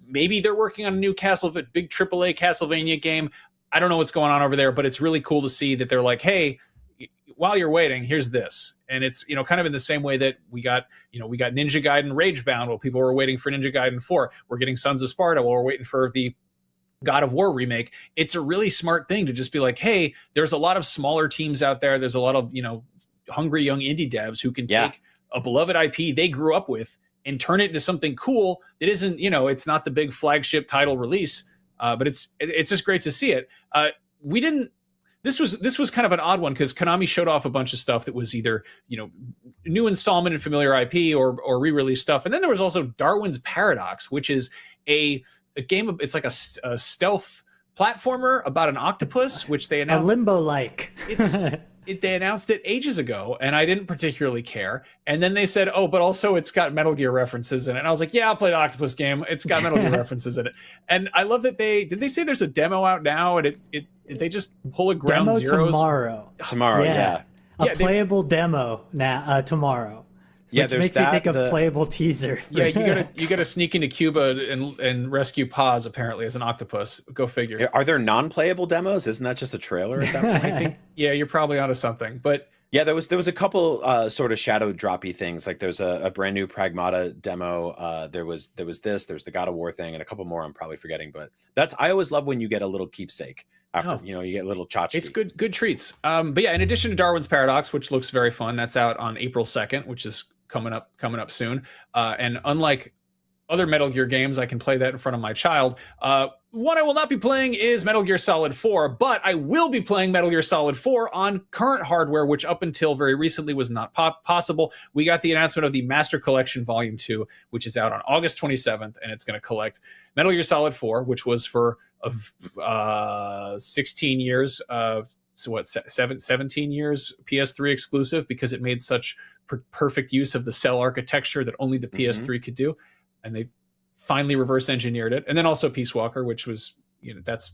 maybe they're working on a new big AAA Castlevania game. I don't know what's going on over there, but it's really cool to see that they're like, hey, while you're waiting, here's this. And it's, kind of in the same way that we got Ninja Gaiden Ragebound while people were waiting for Ninja Gaiden 4. We're getting Sons of Sparta while we're waiting for the God of War remake. It's a really smart thing to just be like, hey, there's a lot of smaller teams out there. There's a lot of, hungry young indie devs who can take a beloved IP they grew up with and turn it into something cool that isn't, it's not the big flagship title release, but it's just great to see it. This was kind of an odd one because Konami showed off a bunch of stuff that was either, new installment in familiar IP or re-release stuff. And then there was also Darwin's Paradox, which is a game it's like a stealth platformer about an octopus, which they announced. A Limbo-like. They announced it ages ago, and I didn't particularly care. And then they said, oh, but also it's got Metal Gear references in it. And I was like, yeah, I'll play the octopus game. It's got Metal Gear references in it. And I love that did they say there's a demo out now? And they just pull a Ground Zeroes? Tomorrow, yeah. A playable demo now tomorrow. Which there's makes me think of playable teaser. Yeah, you gotta sneak into Cuba and rescue Paz apparently as an octopus. Go figure. Are there non-playable demos? Isn't that just a trailer at that point? I think you're probably onto something. But yeah, there was a couple sort of shadow droppy things. Like there's a brand new Pragmata demo. There was there's the God of War thing and a couple more I'm probably forgetting. But I always love when you get a little keepsake. After you get a little tchotchke. It's good treats. But yeah, in addition to Darwin's Paradox, which looks very fun, that's out on April 2nd, which is coming up soon. And unlike other Metal Gear games, I can play that in front of my child. What I will not be playing is Metal Gear Solid 4, but I will be playing Metal Gear Solid 4 on current hardware, which up until very recently was not possible. We got the announcement of the Master Collection Volume 2, which is out on August 27th, and it's going to collect Metal Gear Solid 4, which was for 16 years, 17 years PS3 exclusive because it made such perfect use of the cell architecture that only the PS3 could do. And they finally reverse engineered it. And then also Peace Walker, which was, that's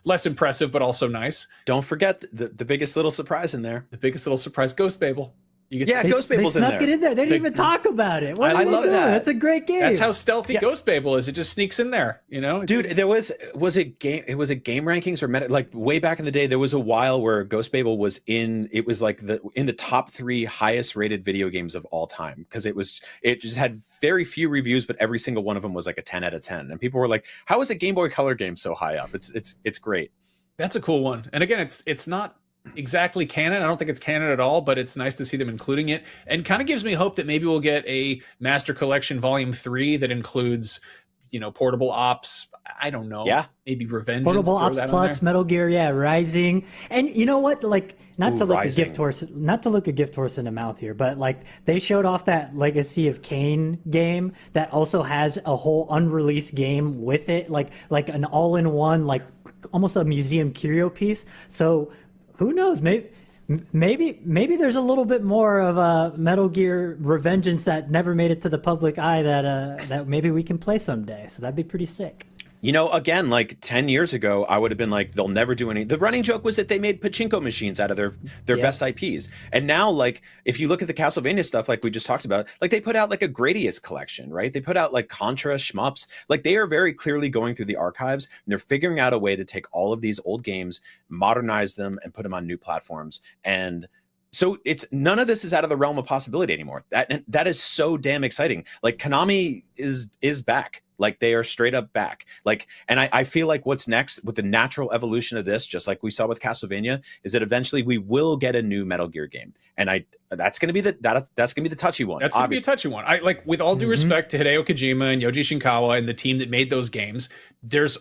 less impressive, but also nice. Don't forget the biggest little surprise in there. The biggest little surprise, Ghost Babel. Ghost Babel's in there. They snuck it in there. They didn't even talk about it. I love that. That's a great game. That's how stealthy Ghost Babel is. It just sneaks in there, Dude, there was it game rankings or like way back in the day, there was a while where Ghost Babel was in the top 3 highest rated video games of all time because it just had very few reviews, but every single one of them was like a 10 out of 10. And people were like, how is a Game Boy Color game so high up? It's great. That's a cool one. And again, it's not exactly canon. I don't think it's canon at all, but it's nice to see them including it and kind of gives me hope that maybe we'll get a Master Collection Volume 3 that includes Portable Ops. I don't know. Yeah. Maybe Revenge. Portable Ops Plus, Metal Gear, Rising, and you know what? Like, not to look a gift horse in the mouth here, but like they showed off that Legacy of Kain game that also has a whole unreleased game with it, like an all-in-one, like almost a museum curio piece. So who knows? Maybe there's a little bit more of Metal Gear Revengeance that never made it to the public eye that maybe we can play someday. So that'd be pretty sick. Again, like 10 years ago, I would have been like, they'll never do any. The running joke was that they made pachinko machines out of their best IPs. And now, like, if you look at the Castlevania stuff, like we just talked about, like they put out like a Gradius collection, right? They put out like Contra, Shmups. Like they are very clearly going through the archives and they're figuring out a way to take all of these old games, modernize them, and put them on new platforms. And so it's none of this is out of the realm of possibility anymore. That is so damn exciting. Like Konami is back. Like they are straight up back. Like, and I feel like what's next with the natural evolution of this, just like we saw with Castlevania, is that eventually we will get a new Metal Gear game. And that's gonna be the touchy one. That's gonna be a touchy one. I like, with all due respect to Hideo Kojima and Yoji Shinkawa and the team that made those games, there's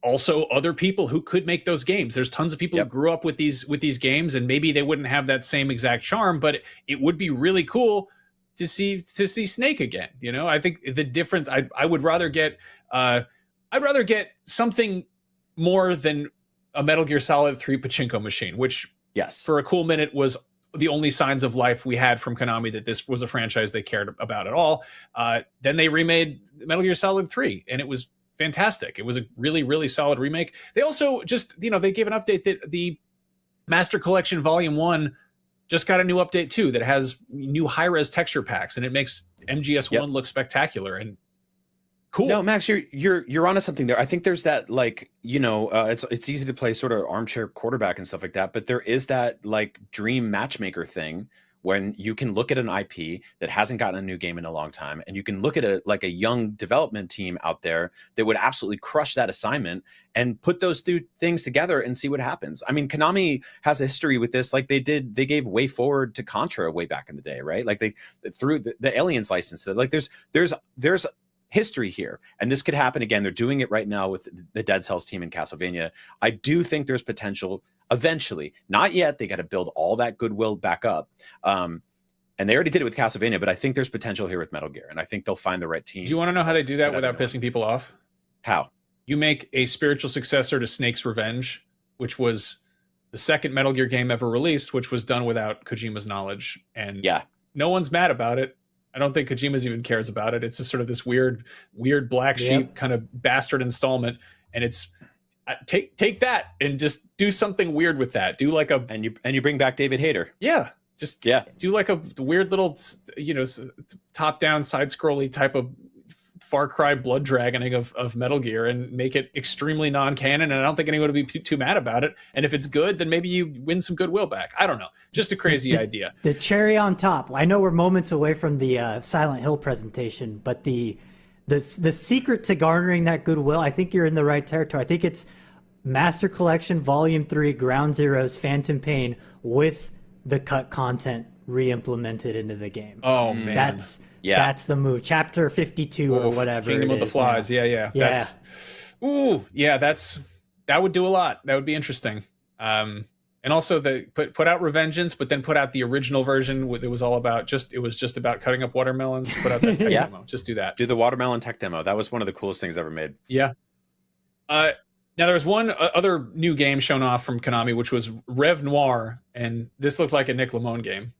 also other people who could make those games. There's tons of people who grew up with these games, and maybe they wouldn't have that same exact charm, but it would be really cool to see Snake again. I think the difference, I would rather get something more than a Metal Gear Solid 3 pachinko machine, which for a cool minute was the only signs of life we had from Konami that this was a franchise they cared about at all. Then they remade Metal Gear Solid 3 and it was fantastic. It was a really, really solid remake. They also just, they gave an update that the Master Collection Volume 1 just got a new update too that has new high-res texture packs, and it makes MGS1 look spectacular and cool. No, Max, you're onto something there. I think there's that, like, it's easy to play sort of armchair quarterback and stuff like that, but there is that like dream matchmaker thing when you can look at an IP that hasn't gotten a new game in a long time, and you can look at a young development team out there that would absolutely crush that assignment and put those two things together and see what happens. I mean, Konami has a history with this. Like they gave Way Forward to Contra way back in the day, right? Like they threw the Aliens license. Like there's history here, and this could happen again. They're doing it right now with the Dead Cells team in Castlevania. I do think there's potential eventually, not yet. They got to build all that goodwill back up. And they already did it with Castlevania, but I think there's potential here with Metal Gear, and I think they'll find the right team. Do you want to know how they do that without pissing people off? How? You make a spiritual successor to Snake's Revenge, which was the second Metal Gear game ever released, which was done without Kojima's knowledge. And no one's mad about it. I don't think Kojima's even cares about it. It's just sort of this weird black sheep kind of bastard installment. And it's take that and just do something weird with that. Do like a and you bring back David Hayter. Yeah, just do like a weird little top down side scrolly type of Far Cry blood dragoning of Metal Gear and make it extremely non-canon. And I don't think anyone would be too mad about it. And if it's good, then maybe you win some goodwill back. I don't know. Just a crazy idea. The cherry on top. I know we're moments away from the Silent Hill presentation, but the secret to garnering that goodwill, I think you're in the right territory. I think it's Master Collection Volume 3 Ground Zeroes Phantom Pain with the cut content re-implemented into the game. Oh man. That's the move. Chapter 52 or whatever. Kingdom of the Flies. Now. Yeah. That would do a lot. That would be interesting. And also put out Revengeance, but then put out the original version. It was all about it was just about cutting up watermelons. Put out that tech demo. Just do that. Do the watermelon tech demo. That was one of the coolest things ever made. Yeah. Now there was one other new game shown off from Konami, which was Rev Noir, and this looked like a Nick Lamone game.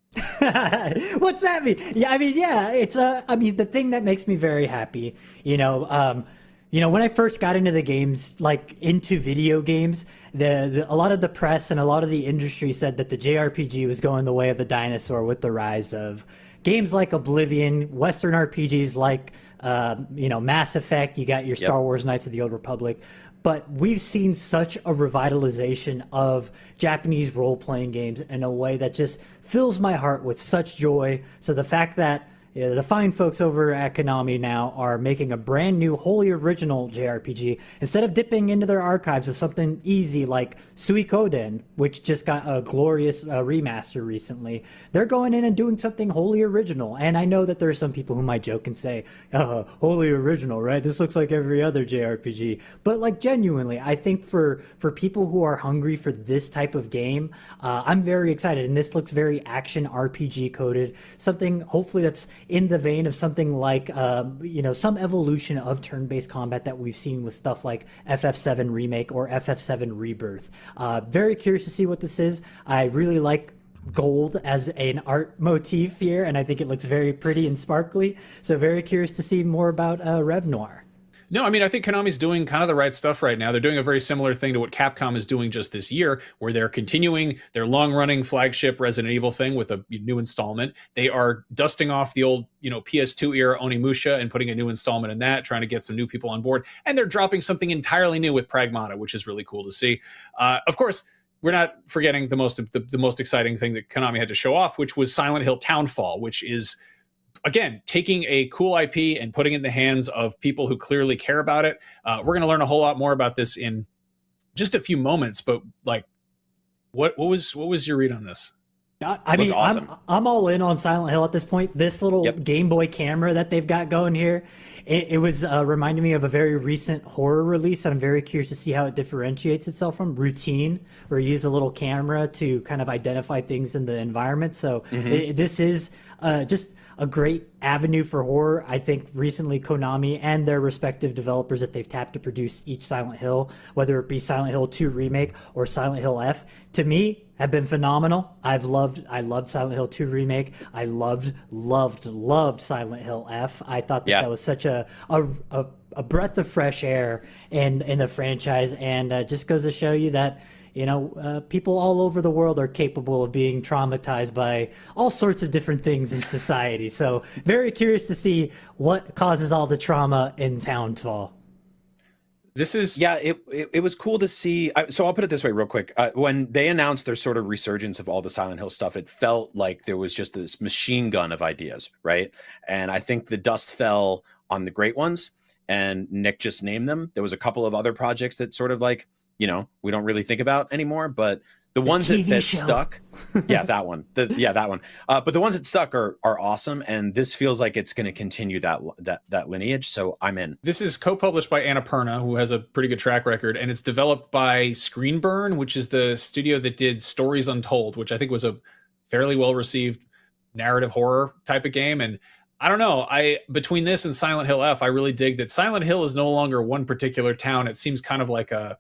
What's that mean? It's the thing that makes me very happy, when I first got into the games, like into video games, a lot of the press and a lot of the industry said that the JRPG was going the way of the dinosaur with the rise of games like Oblivion, Western RPGs like Mass Effect. You got your Star Wars Knights of the Old Republic. But we've seen such a revitalization of Japanese role-playing games in a way that just fills my heart with such joy. So the fact that the fine folks over at Konami now are making a brand new, wholly original JRPG. Instead of dipping into their archives of something easy like Suikoden, which just got a glorious remaster recently, they're going in and doing something wholly original. And I know that there are some people who might joke and say, wholly original, right? This looks like every other JRPG. But like genuinely, I think for people who are hungry for this type of game, I'm very excited. And this looks very action RPG coded, something hopefully that's in the vein of something like, some evolution of turn-based combat that we've seen with stuff like FF7 Remake or FF7 Rebirth. Very curious to see what this is. I really like gold as an art motif here, and I think it looks very pretty and sparkly. So very curious to see more about Rev Noir. No, I mean, I think Konami's doing kind of the right stuff right now. They're doing a very similar thing to what Capcom is doing just this year, where they're continuing their long-running flagship Resident Evil thing with a new installment. They are dusting off the old, PS2 era Onimusha and putting a new installment in that, trying to get some new people on board. And they're dropping something entirely new with Pragmata, which is really cool to see. Of course, we're not forgetting the most exciting thing that Konami had to show off, which was Silent Hill Townfall, which is, again, taking a cool IP and putting it in the hands of people who clearly care about it. We're going to learn a whole lot more about this in just a few moments. But like, what was your read on this? I mean, awesome. I'm all in on Silent Hill at this point. This little Game Boy camera that they've got going here, it was reminding me of a very recent horror release. And I'm very curious to see how it differentiates itself from Routine, where you use a little camera to kind of identify things in the environment. So this is just a great avenue for horror. I think recently Konami and their respective developers that they've tapped to produce each Silent Hill, whether it be Silent Hill 2 Remake or Silent Hill F, to me have been phenomenal. I loved Silent Hill 2 Remake. I loved Silent Hill F. I thought that was such a breath of fresh air in the franchise, and just goes to show you that people all over the world are capable of being traumatized by all sorts of different things in society. So very curious to see what causes all the trauma in Townfall. This is it was cool to see. So I'll put it this way real quick. When they announced their sort of resurgence of all the Silent Hill stuff, it felt like there was just this machine gun of ideas, right? And I think the dust fell on the great ones, and Nick just named them. There was a couple of other projects that sort of like, we don't really think about anymore, but the ones that stuck, that one. That one. But the ones that stuck are awesome, and this feels like it's going to continue that lineage. So I'm in. This is co-published by Annapurna, who has a pretty good track record, and it's developed by Screenburn, which is the studio that did Stories Untold, which I think was a fairly well-received narrative horror type of game. And I don't know, between this and Silent Hill F, I really dig that Silent Hill is no longer one particular town. It seems kind of like a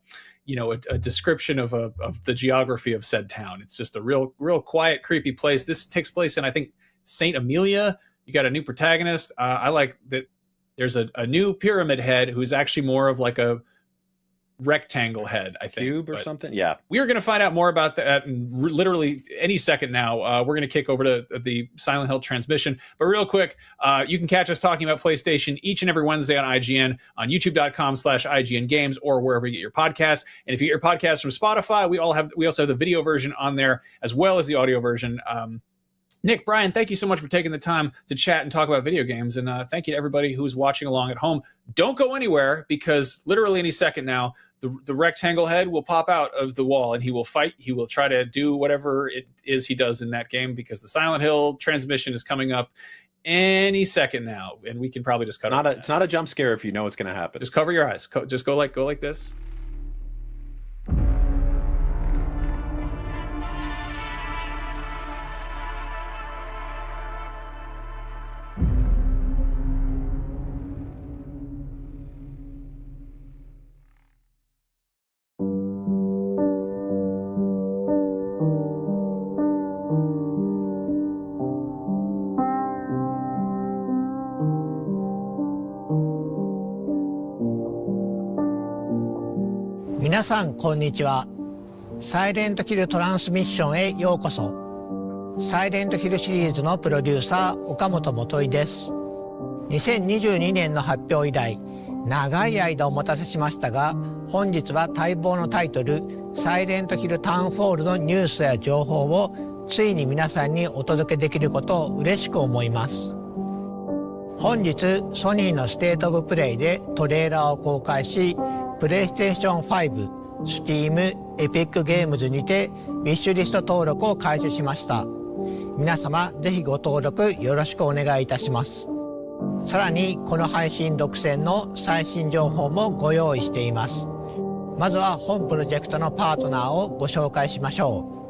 description of the geography of said town. It's just a real quiet, creepy place. This takes place in, I think, St. Amelia. You got a new protagonist. I like that there's a new pyramid head who's actually more of like a rectangle head, I think. Cube or something? Yeah. We are going to find out more about that in literally any second now. We're going to kick over to the Silent Hill transmission. But real quick, you can catch us talking about PlayStation each and every Wednesday on IGN, on youtube.com/IGN Games, or wherever you get your podcasts. And if you get your podcasts from Spotify, we also have the video version on there as well as the audio version. Nick, Brian, thank you so much for taking the time to chat and talk about video games. And thank you to everybody who's watching along at home. Don't go anywhere, because literally any second now, the rectangle head will pop out of the wall and he will fight. He will try to do whatever it is he does in that game, because the Silent Hill transmission is coming up any second now. And we can probably just cut it. It's not a jump scare if you know what's going to happen. Just cover your eyes. Just go like this.皆さんこんにちは。サイレントヒルトランスミッションへようこそ。サイレントヒルシリーズのプロデューサー岡本元井です。2022年の発表以来、長い間お待たせしましたが、本日は待望のタイトルサイレントヒルタウンフォールのニュースや情報をついに皆さんにお届けできることを嬉しく思います。本日ソニーのステートオブプレイでトレーラーを公開し、プレイステーション5、Steam、エピックゲームズにてウィッシュリスト登録を開始しました。皆様ぜひご登録よろしくお願いいたします。さらにこの配信独占の最新情報もご用意しています。まずは本プロジェクトのパートナーをご紹介しましょう。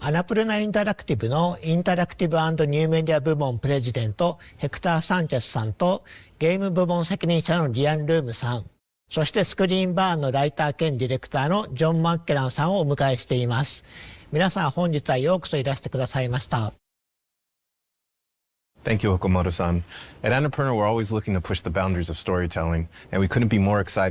アナプルナインタラクティブのインタラクティブ&ニューメディア部門プレジデントヘクター・サンチェスさんとゲーム部門責任者のリアン・ルームさん、そしてスクリーンバーンのライター兼ディレクターのジョン・マッケランさんをお迎えしています。皆さん本日はようこそいらしてくださいました。Thank you, Okamoto-san. At Annapurna, we're always looking to push the boundaries of storytelling, and we couldn't be more excited